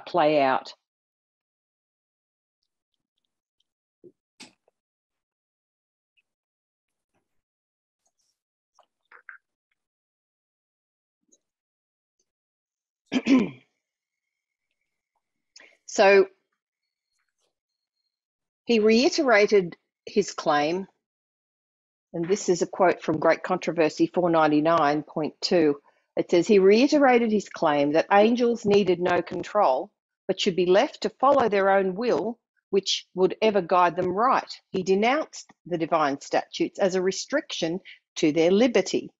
play out. So he reiterated his claim, and this is a quote from Great Controversy 499.2. It says, he reiterated his claim that angels needed no control, but should be left to follow their own will, which would ever guide them right. He denounced the divine statutes as a restriction to their liberty.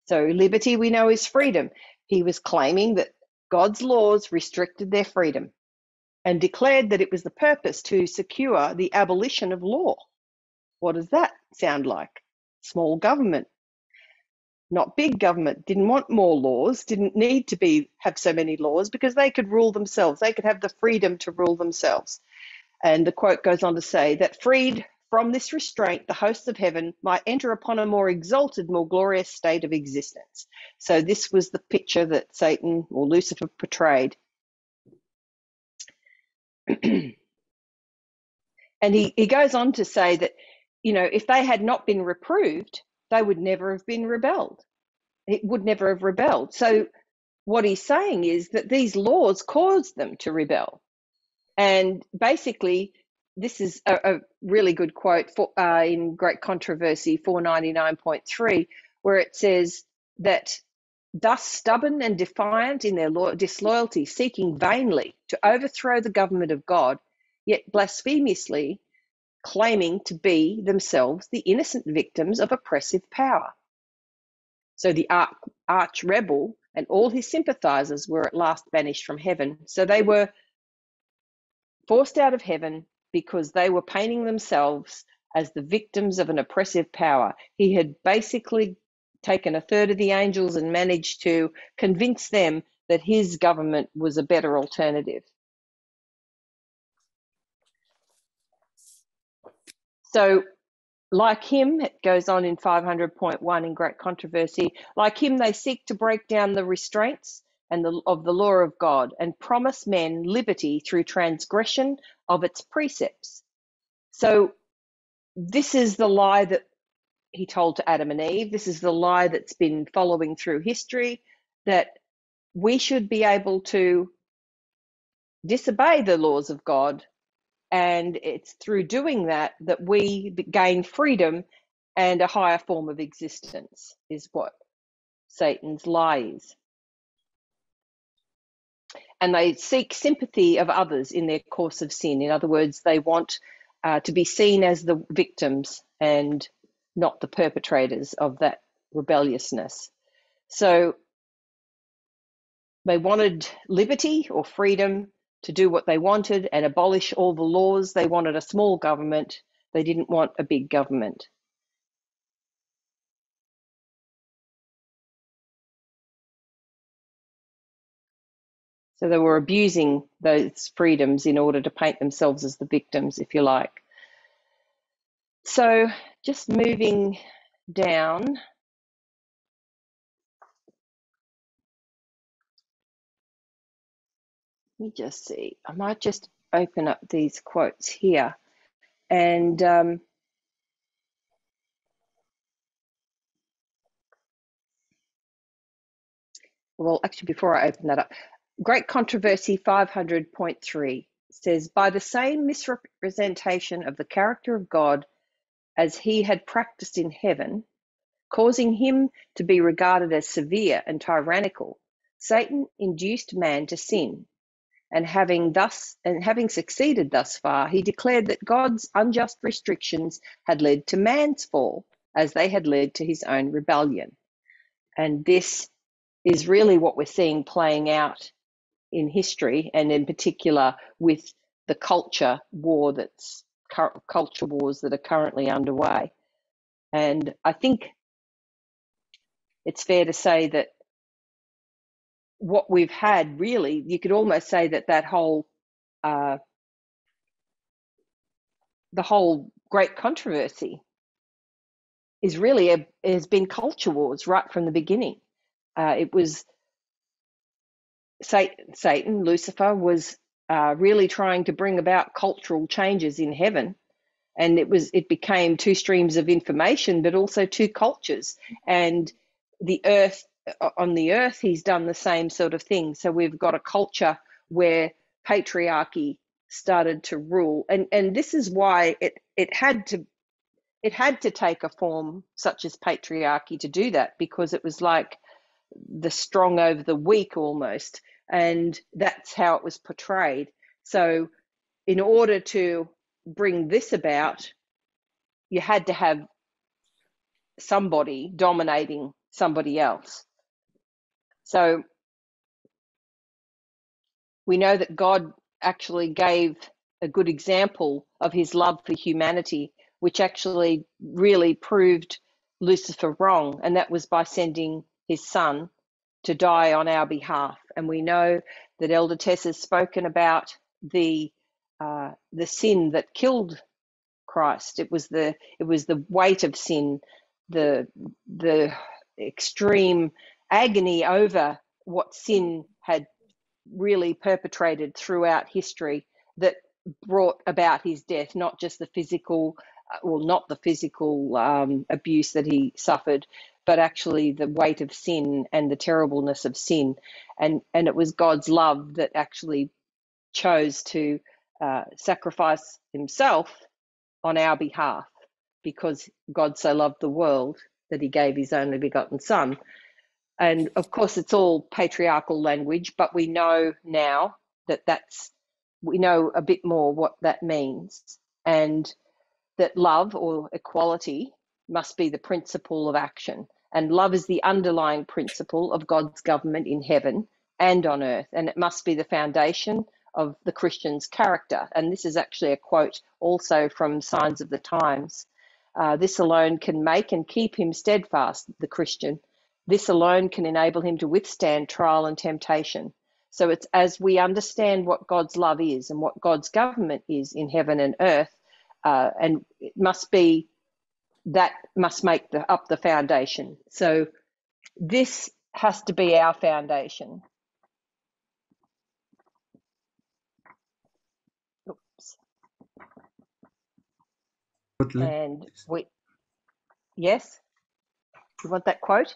So liberty, we know, is freedom. He was claiming that God's laws restricted their freedom and declared that it was the purpose to secure the abolition of law. What does that sound like? Small government, not big government. Didn't want more laws, didn't need to have so many laws because they could rule themselves. They could have the freedom to rule themselves. And the quote goes on to say that freed from this restraint, the hosts of heaven might enter upon a more exalted, more glorious state of existence. So this was the picture that Satan or Lucifer portrayed. And he goes on to say that, you know, if they had not been reproved, they would never have been rebelled. It would never have rebelled. So what he's saying is that these laws caused them to rebel. And basically, this is a really good quote in Great Controversy 499.3, where it says that thus stubborn and defiant in their disloyalty, seeking vainly to overthrow the government of God, yet blasphemously claiming to be themselves the innocent victims of oppressive power. So the arch rebel and all his sympathizers were at last banished from heaven. So they were forced out of heaven because they were painting themselves as the victims of an oppressive power. He had basically taken a third of the angels and managed to convince them that his government was a better alternative. So like him, it goes on in 500.1 in Great Controversy, like him they seek to break down the restraints of the law of God and promise men liberty through transgression of its precepts. So this is the lie that he told to Adam and Eve. This is the lie that's been following through history, that we should be able to disobey the laws of God. And it's through doing that that we gain freedom and a higher form of existence, is what Satan's lie is. And they seek sympathy of others in their course of sin. In other words, they want to be seen as the victims and not the perpetrators of that rebelliousness. So they wanted liberty or freedom to do what they wanted and abolish all the laws. They wanted a small government. They didn't want a big government. So they were abusing those freedoms in order to paint themselves as the victims, if you like. So just moving down. Let me just see. I might just open up these quotes here. And well, actually, before I open that up, Great Controversy 500.3 says, by the same misrepresentation of the character of God as he had practiced in heaven, causing him to be regarded as severe and tyrannical, Satan induced man to sin. And having succeeded thus far, he declared that God's unjust restrictions had led to man's fall, as they had led to his own rebellion. And this is really what we're seeing playing out in history, and in particular with the culture wars that are currently underway. And I think it's fair to say that what we've had, really, you could almost say that the whole Great Controversy is really has been culture wars right from the beginning. It was Satan, Lucifer, was really trying to bring about cultural changes in heaven, and it became two streams of information, but also two cultures. And on the earth, he's done the same sort of thing. So we've got a culture where patriarchy started to rule, and this is why it had to take a form such as patriarchy to do that, because it was like the strong over the weak almost, and that's how it was portrayed. So in order to bring this about, you had to have somebody dominating somebody else. So we know that God actually gave a good example of his love for humanity, which actually really proved Lucifer wrong, and that was by sending his son to die on our behalf. And we know that Elder Tess has spoken about the sin that killed Christ. It was the weight of sin, the extreme agony over what sin had really perpetrated throughout history that brought about his death, not just the physical, abuse that he suffered, but actually the weight of sin and the terribleness of sin. And it was God's love that actually chose to sacrifice himself on our behalf, because God so loved the world that he gave his only begotten son. And of course, it's all patriarchal language, but we know now we know a bit more what that means, and that love or equality must be the principle of action. And love is the underlying principle of God's government in heaven and on earth, and it must be the foundation of the Christian's character. And this is actually a quote also from Signs of the Times. This alone can make and keep him steadfast, the Christian. This alone can enable him to withstand trial and temptation. So it's as we understand what God's love is and what God's government is in heaven and earth, and it must be that must make up the foundation. So this has to be our foundation. Oops. And yes, you want that quote?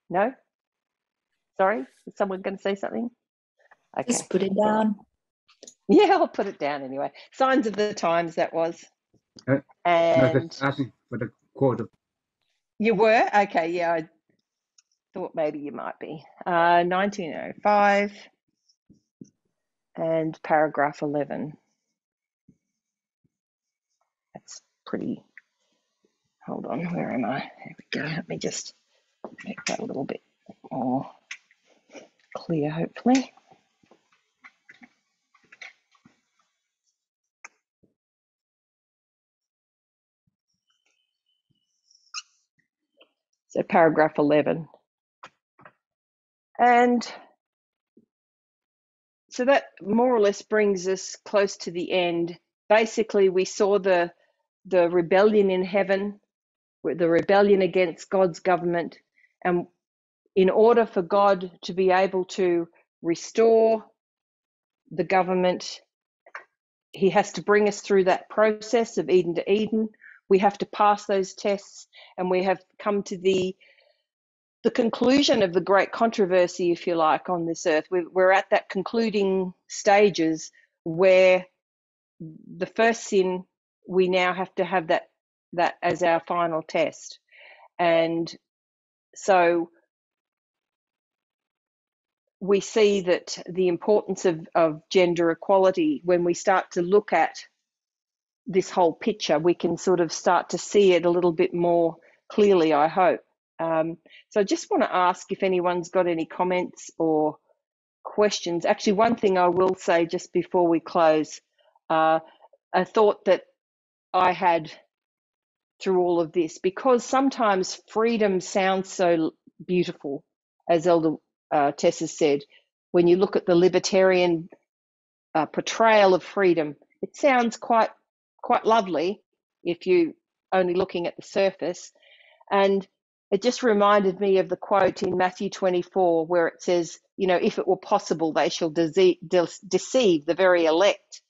No? Sorry, is someone going to say something? Okay. Just put it down. Yeah, I'll put it down anyway. Signs of the Times, that was. No, And just asking for the quote. you were? Okay, yeah, I thought maybe you might be. 1905 and paragraph 11. That's pretty, hold on, where am I? There we go. Let me just make that a little bit more clear, hopefully. So paragraph 11. And so that more or less brings us close to the end. Basically, we saw the rebellion in heaven, the rebellion against God's government. And in order for God to be able to restore the government, he has to bring us through that process of Eden to Eden. We have to pass those tests, and we have come to the conclusion of the great controversy, if you like, on this earth. We're at that concluding stages where the first sin, we now have to have that as our final test. And so we see that the importance of gender equality, when we start to look at this whole picture, we can sort of start to see it a little bit more clearly, I hope. So I just want to ask if anyone's got any comments or questions. Actually, one thing I will say just before we close, a thought that I had through all of this, because sometimes freedom sounds so beautiful, as Elder Tess has said. When you look at the libertarian portrayal of freedom, it sounds quite lovely if you only looking at the surface. And it just reminded me of the quote in Matthew 24, where it says, you know, if it were possible, they shall deceive the very elect.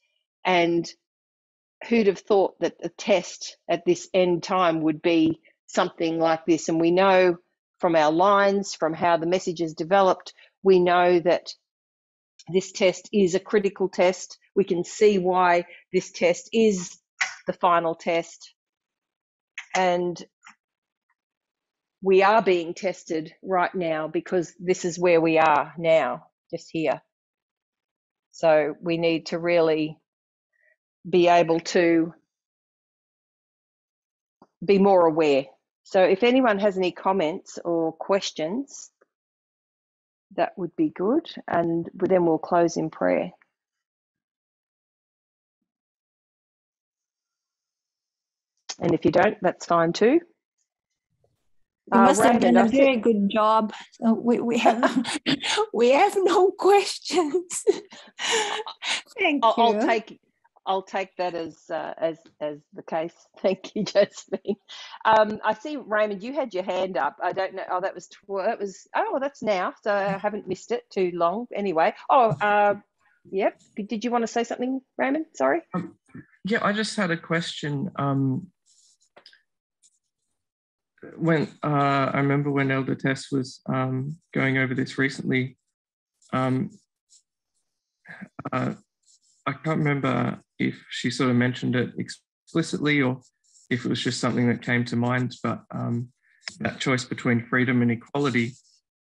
And who'd have thought that the test at this end time would be something like this? And we know from our lines, from how the message is developed, we know that this test is a critical test. We can see why this test is the final test. And we are being tested right now because this is where we are now, just here. So we need to really be able to be more aware. So if anyone has any comments or questions, that would be good. And then we'll close in prayer. And if you don't, that's fine too. You must have done a Raymond, very good job. So we have we have no questions. Thank you. I'll take that as the case. Thank you, Josephine. I see, Raymond, you had your hand up. I don't know. Oh, that's now. So I haven't missed it too long. Anyway. Yep. Did you want to say something, Raymond? Sorry. Yeah, I just had a question. When I remember when Elder Tess was going over this recently, I can't remember if she sort of mentioned it explicitly or if it was just something that came to mind, but that choice between freedom and equality,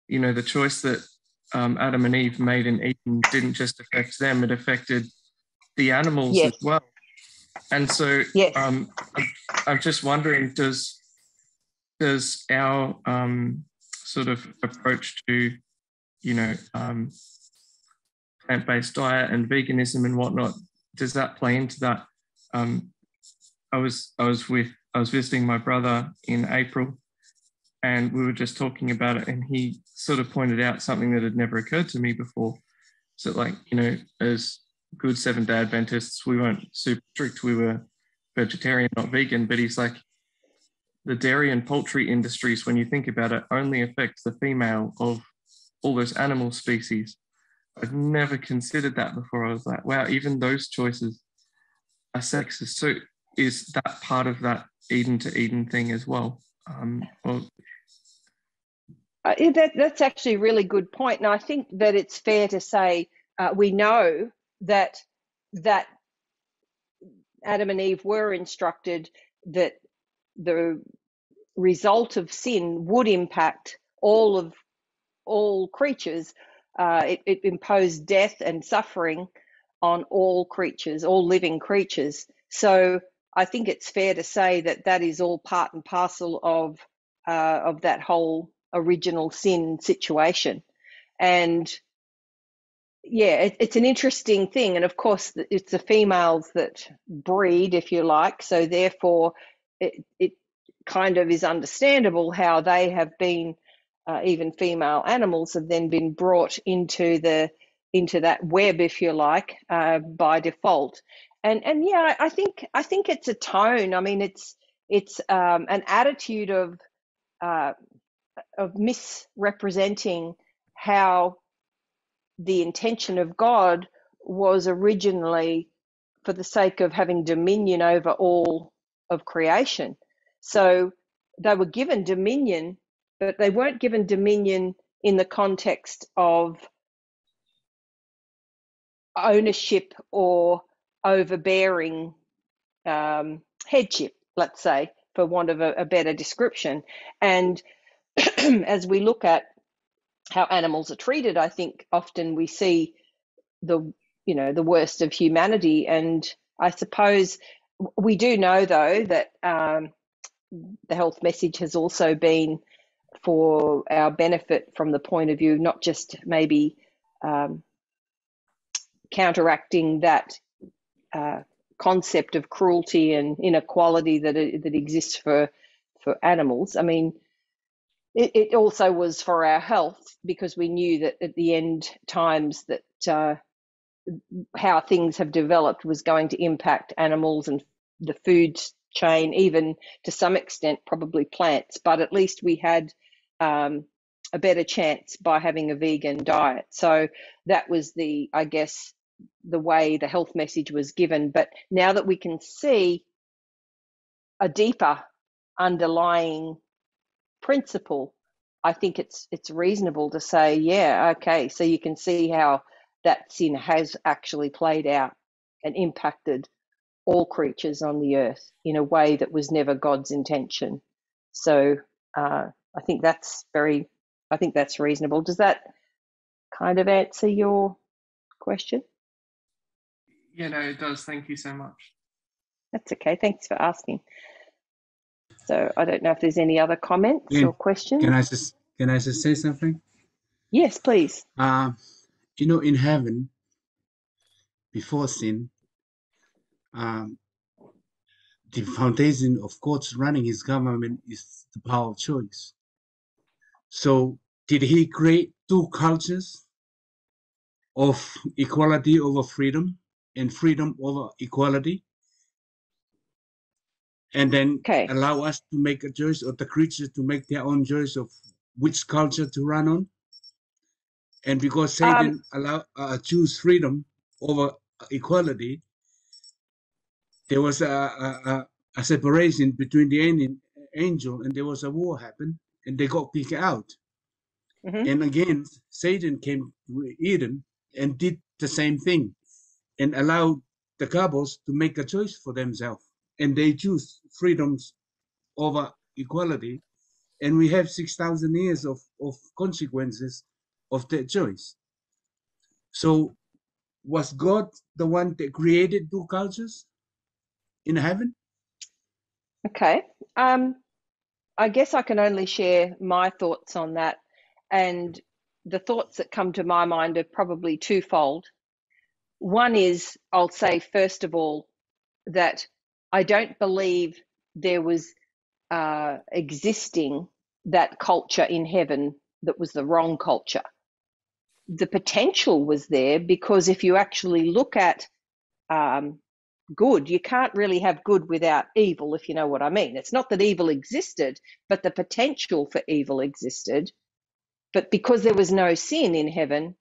you know, the choice that Adam and Eve made in Eden didn't just affect them, it affected the animals yes. as well. And so yes. I'm just wondering, does our sort of approach to, you know, plant-based diet and veganism and whatnot, does that play into that? I was visiting my brother in April, and we were just talking about it, and he sort of pointed out something that had never occurred to me before. So, like, you know, as good Seventh-day Adventists, we weren't super strict. We were vegetarian, not vegan. But he's like, the dairy and poultry industries, when you think about it, only affect the female of all those animal species. I've never considered that before. I was like, wow, even those choices are sexist. So is that part of that Eden to Eden thing as well? That's actually a really good point. And I think that it's fair to say we know that Adam and Eve were instructed that the result of sin would impact all creatures. It imposed death and suffering on all creatures, all living creatures. So I think it's fair to say that that is all part and parcel of that whole original sin situation. And yeah, it's an interesting thing. And of course, it's the females that breed, if you like. So therefore, it kind of is understandable how they have been, even female animals have then been brought into that web, if you like, by default. And yeah, I think it's a tone. I mean, it's an attitude of misrepresenting how the intention of God was originally for the sake of having dominion over all of creation. So they were given dominion, but they weren't given dominion in the context of ownership or overbearing headship, let's say, for want of a better description. And as we look at how animals are treated, I think often we see the worst of humanity. And I suppose we do know, though, that the health message has also been for our benefit from the point of view, not just maybe counteracting that concept of cruelty and inequality that exists for animals. I mean, it also was for our health, because we knew that at the end times that how things have developed was going to impact animals and the food chain, even to some extent probably plants, but at least we had a better chance by having a vegan diet. So that was the way the health message was given. But now that we can see a deeper underlying principle, I think it's reasonable to say, yeah, okay, so you can see how that sin has actually played out and impacted all creatures on the earth in a way that was never God's intention. So I think that's reasonable. Does that kind of answer your question? Yeah, no, it does. Thank you so much. That's okay. Thanks for asking. So I don't know if there's any other comments or questions. Can I just say something? Yes, please. In heaven, before sin, the foundation of God's running his government is the power of choice. So did he create two cultures of equality over freedom and freedom over equality? And then allow us to make a choice, or the creatures to make their own choice of which culture to run on? And because Satan choose freedom over equality, there was a separation between the angel, and there was a war happened, and they got kicked out. Mm-hmm. And again, Satan came to Eden and did the same thing, and allowed the couples to make a choice for themselves, and they choose freedoms over equality, and we have 6,000 years of consequences of that choice. So was God the one that created two cultures in heaven? Okay. I guess I can only share my thoughts on that. And the thoughts that come to my mind are probably twofold. One is, I'll say, first of all, that I don't believe there was existing that culture in heaven that was the wrong culture. The potential was there, because if you actually look at good, you can't really have good without evil, if you know what I mean. It's not that evil existed, but the potential for evil existed. But because there was no sin in heaven,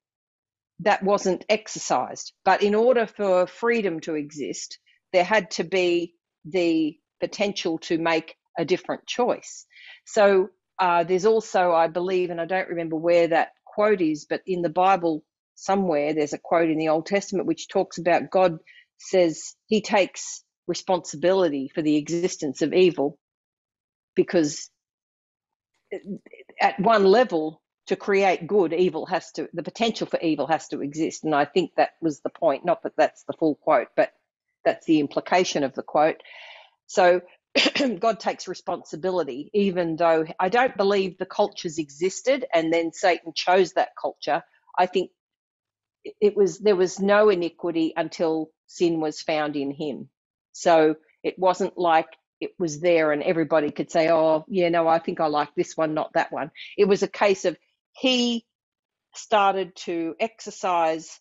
that wasn't exercised. But in order for freedom to exist, there had to be the potential to make a different choice. So there's also, I believe, and I don't remember where that quote is, but in the Bible somewhere there's a quote in the Old Testament which talks about God says he takes responsibility for the existence of evil, because at one level, to create good, the potential for evil has to exist. And I think that was the point, not that that's the full quote, but that's the implication of the quote. So God takes responsibility, even though I don't believe the cultures existed and then Satan chose that culture. I think there was no iniquity until sin was found in him. So it wasn't like it was there and everybody could say, oh, yeah, no, I think I like this one, not that one. It was a case of he started to exercise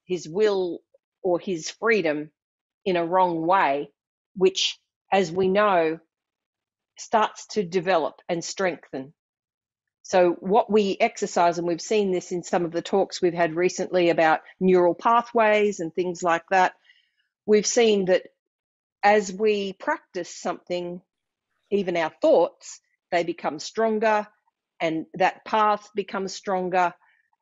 his will or his freedom in a wrong way, which, as we know, starts to develop and strengthen. So what we exercise, and we've seen this in some of the talks we've had recently about neural pathways and things like that, we've seen that as we practice something, even our thoughts, they become stronger, and that path becomes stronger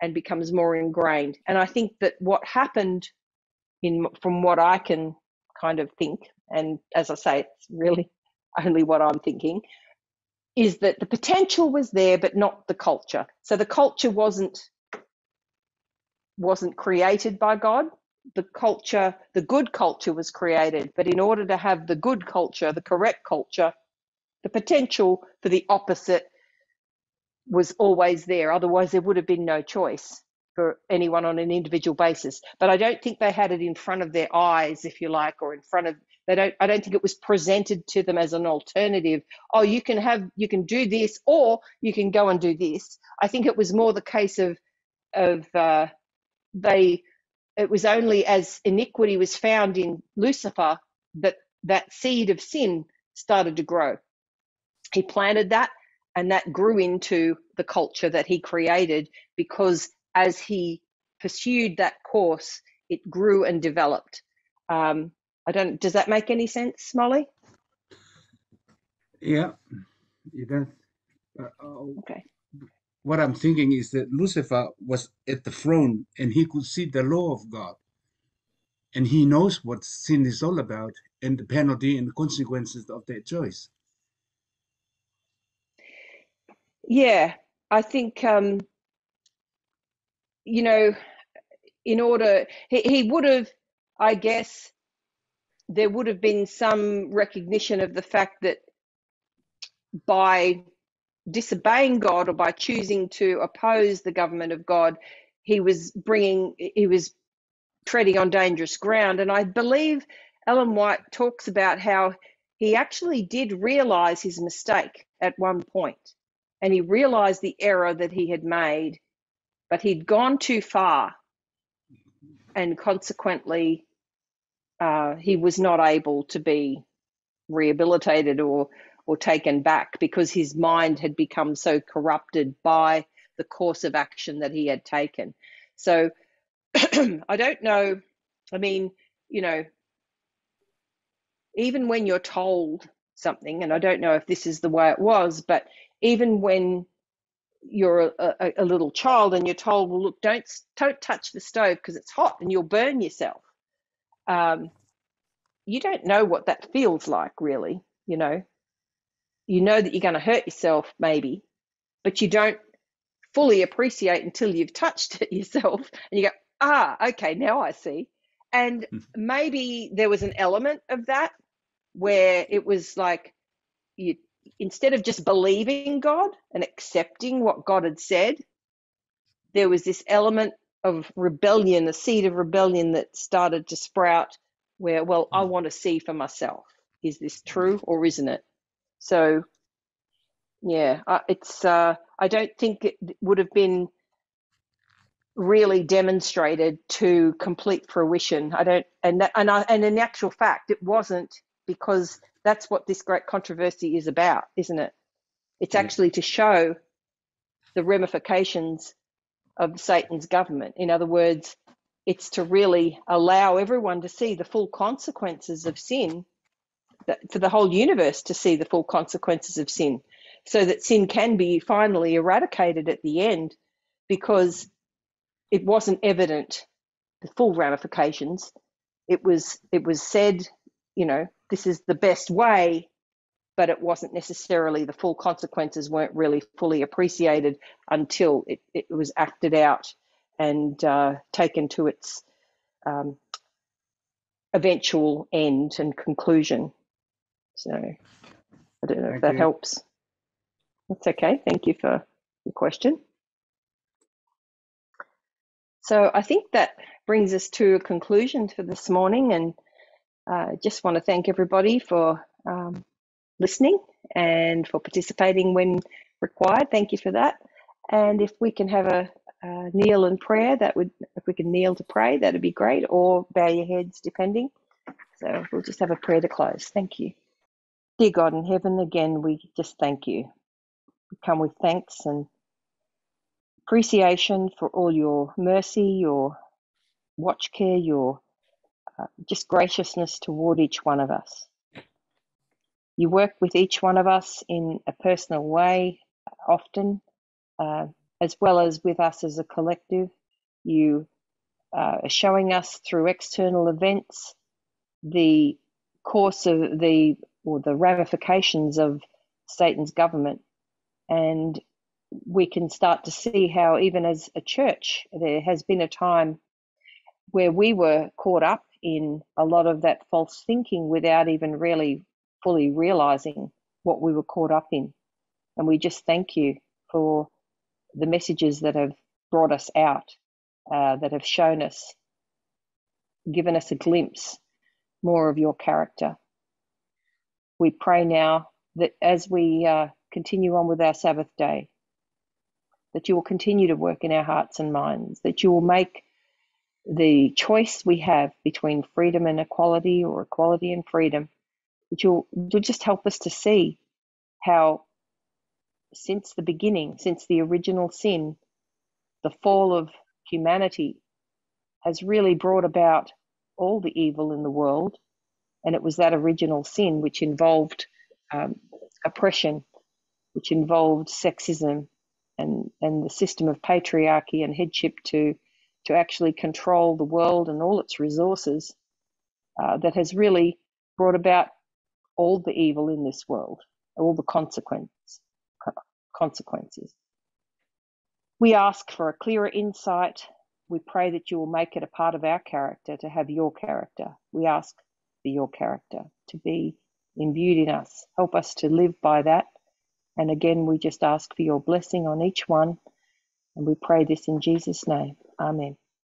and becomes more ingrained. And I think that what happened, from what I can kind of think, and as I say, it's really only what I'm thinking, is that the potential was there, but not the culture. So the culture wasn't created by God. The good culture was created, but in order to have the good culture, the correct culture, the potential for the opposite was always there. Otherwise, there would have been no choice for anyone on an individual basis. But I don't think they had it in front of their eyes, if you like, or in front of, I don't think it was presented to them as an alternative. Oh, you can do this, or you can go and do this. I think it was more the case of it was only as iniquity was found in Lucifer that seed of sin started to grow. He planted that, and that grew into the culture that he created, because as he pursued that course, it grew and developed. Does that make any sense, Molly? Yeah, it does. Okay. What I'm thinking is that Lucifer was at the throne and he could see the law of God. And he knows what sin is all about and the penalty and consequences of that choice. Yeah, I think, in order, he would have, I guess, there would have been some recognition of the fact that by disobeying God, or by choosing to oppose the government of God, he was treading on dangerous ground. And I believe Ellen White talks about how he actually did realize his mistake at one point, and he realized the error that he had made, but he'd gone too far, and consequently he was not able to be rehabilitated or taken back, because his mind had become so corrupted by the course of action that he had taken. So I don't know. I mean, even when you're told something, and I don't know if this is the way it was, but even when you're a little child and you're told, well, look, don't touch the stove because it's hot and you'll burn yourself. You don't know what that feels like, really. You know that you're going to hurt yourself, maybe, but you don't fully appreciate until you've touched it yourself, and you go, okay, now I see. And maybe there was an element of that where it was like, instead of just believing God and accepting what God had said, there was this element of rebellion, a seed of rebellion that started to sprout, where, well, I want to see for myself. Is this true or isn't it? So, yeah, I don't think it would have been really demonstrated to complete fruition. And in actual fact, it wasn't, because that's what this great controversy is about, isn't it? It's actually to show the ramifications of Satan's government. In other words, it's to really allow everyone to see the full consequences of sin, for the whole universe to see the full consequences of sin, so that sin can be finally eradicated at the end, because it wasn't evident, the full ramifications. It was said, you know, this is the best way, but it wasn't necessarily, the full consequences weren't really fully appreciated until it was acted out and taken to its eventual end and conclusion. So I don't know if that helps. That's okay. Thank you for the question. So I think that brings us to a conclusion for this morning, and just want to thank everybody for listening and for participating when required. Thank you for that. And if we can have a kneel in prayer, if we can kneel to pray, that'd be great, or bow your heads, depending. So we'll just have a prayer to close. Thank you. Dear God in heaven, again, we just thank you. We come with thanks and appreciation for all your mercy, your watch care, your just graciousness toward each one of us. You work with each one of us in a personal way, often, as well as with us as a collective. You are showing us through external events the course of the ramifications of Satan's government. And we can start to see how, even as a church, there has been a time where we were caught up in a lot of that false thinking without even really fully realizing what we were caught up in. And we just thank you for the messages that have brought us out, that have shown us, given us a glimpse more of your character. We pray now that as we continue on with our Sabbath day, that you will continue to work in our hearts and minds, that you will make the choice we have between freedom and equality, or equality and freedom, that you'll just help us to see how since the beginning, since the original sin, the fall of humanity has really brought about all the evil in the world. And it was that original sin which involved oppression, which involved sexism and the system of patriarchy and headship to actually control the world and all its resources, that has really brought about all the evil in this world, all the consequences. We ask for a clearer insight. We pray that you will make it a part of our character to have your character. We ask for your character to be imbued in us. Help us to live by that. And again, we just ask for your blessing on each one. And we pray this in Jesus' name. Amen.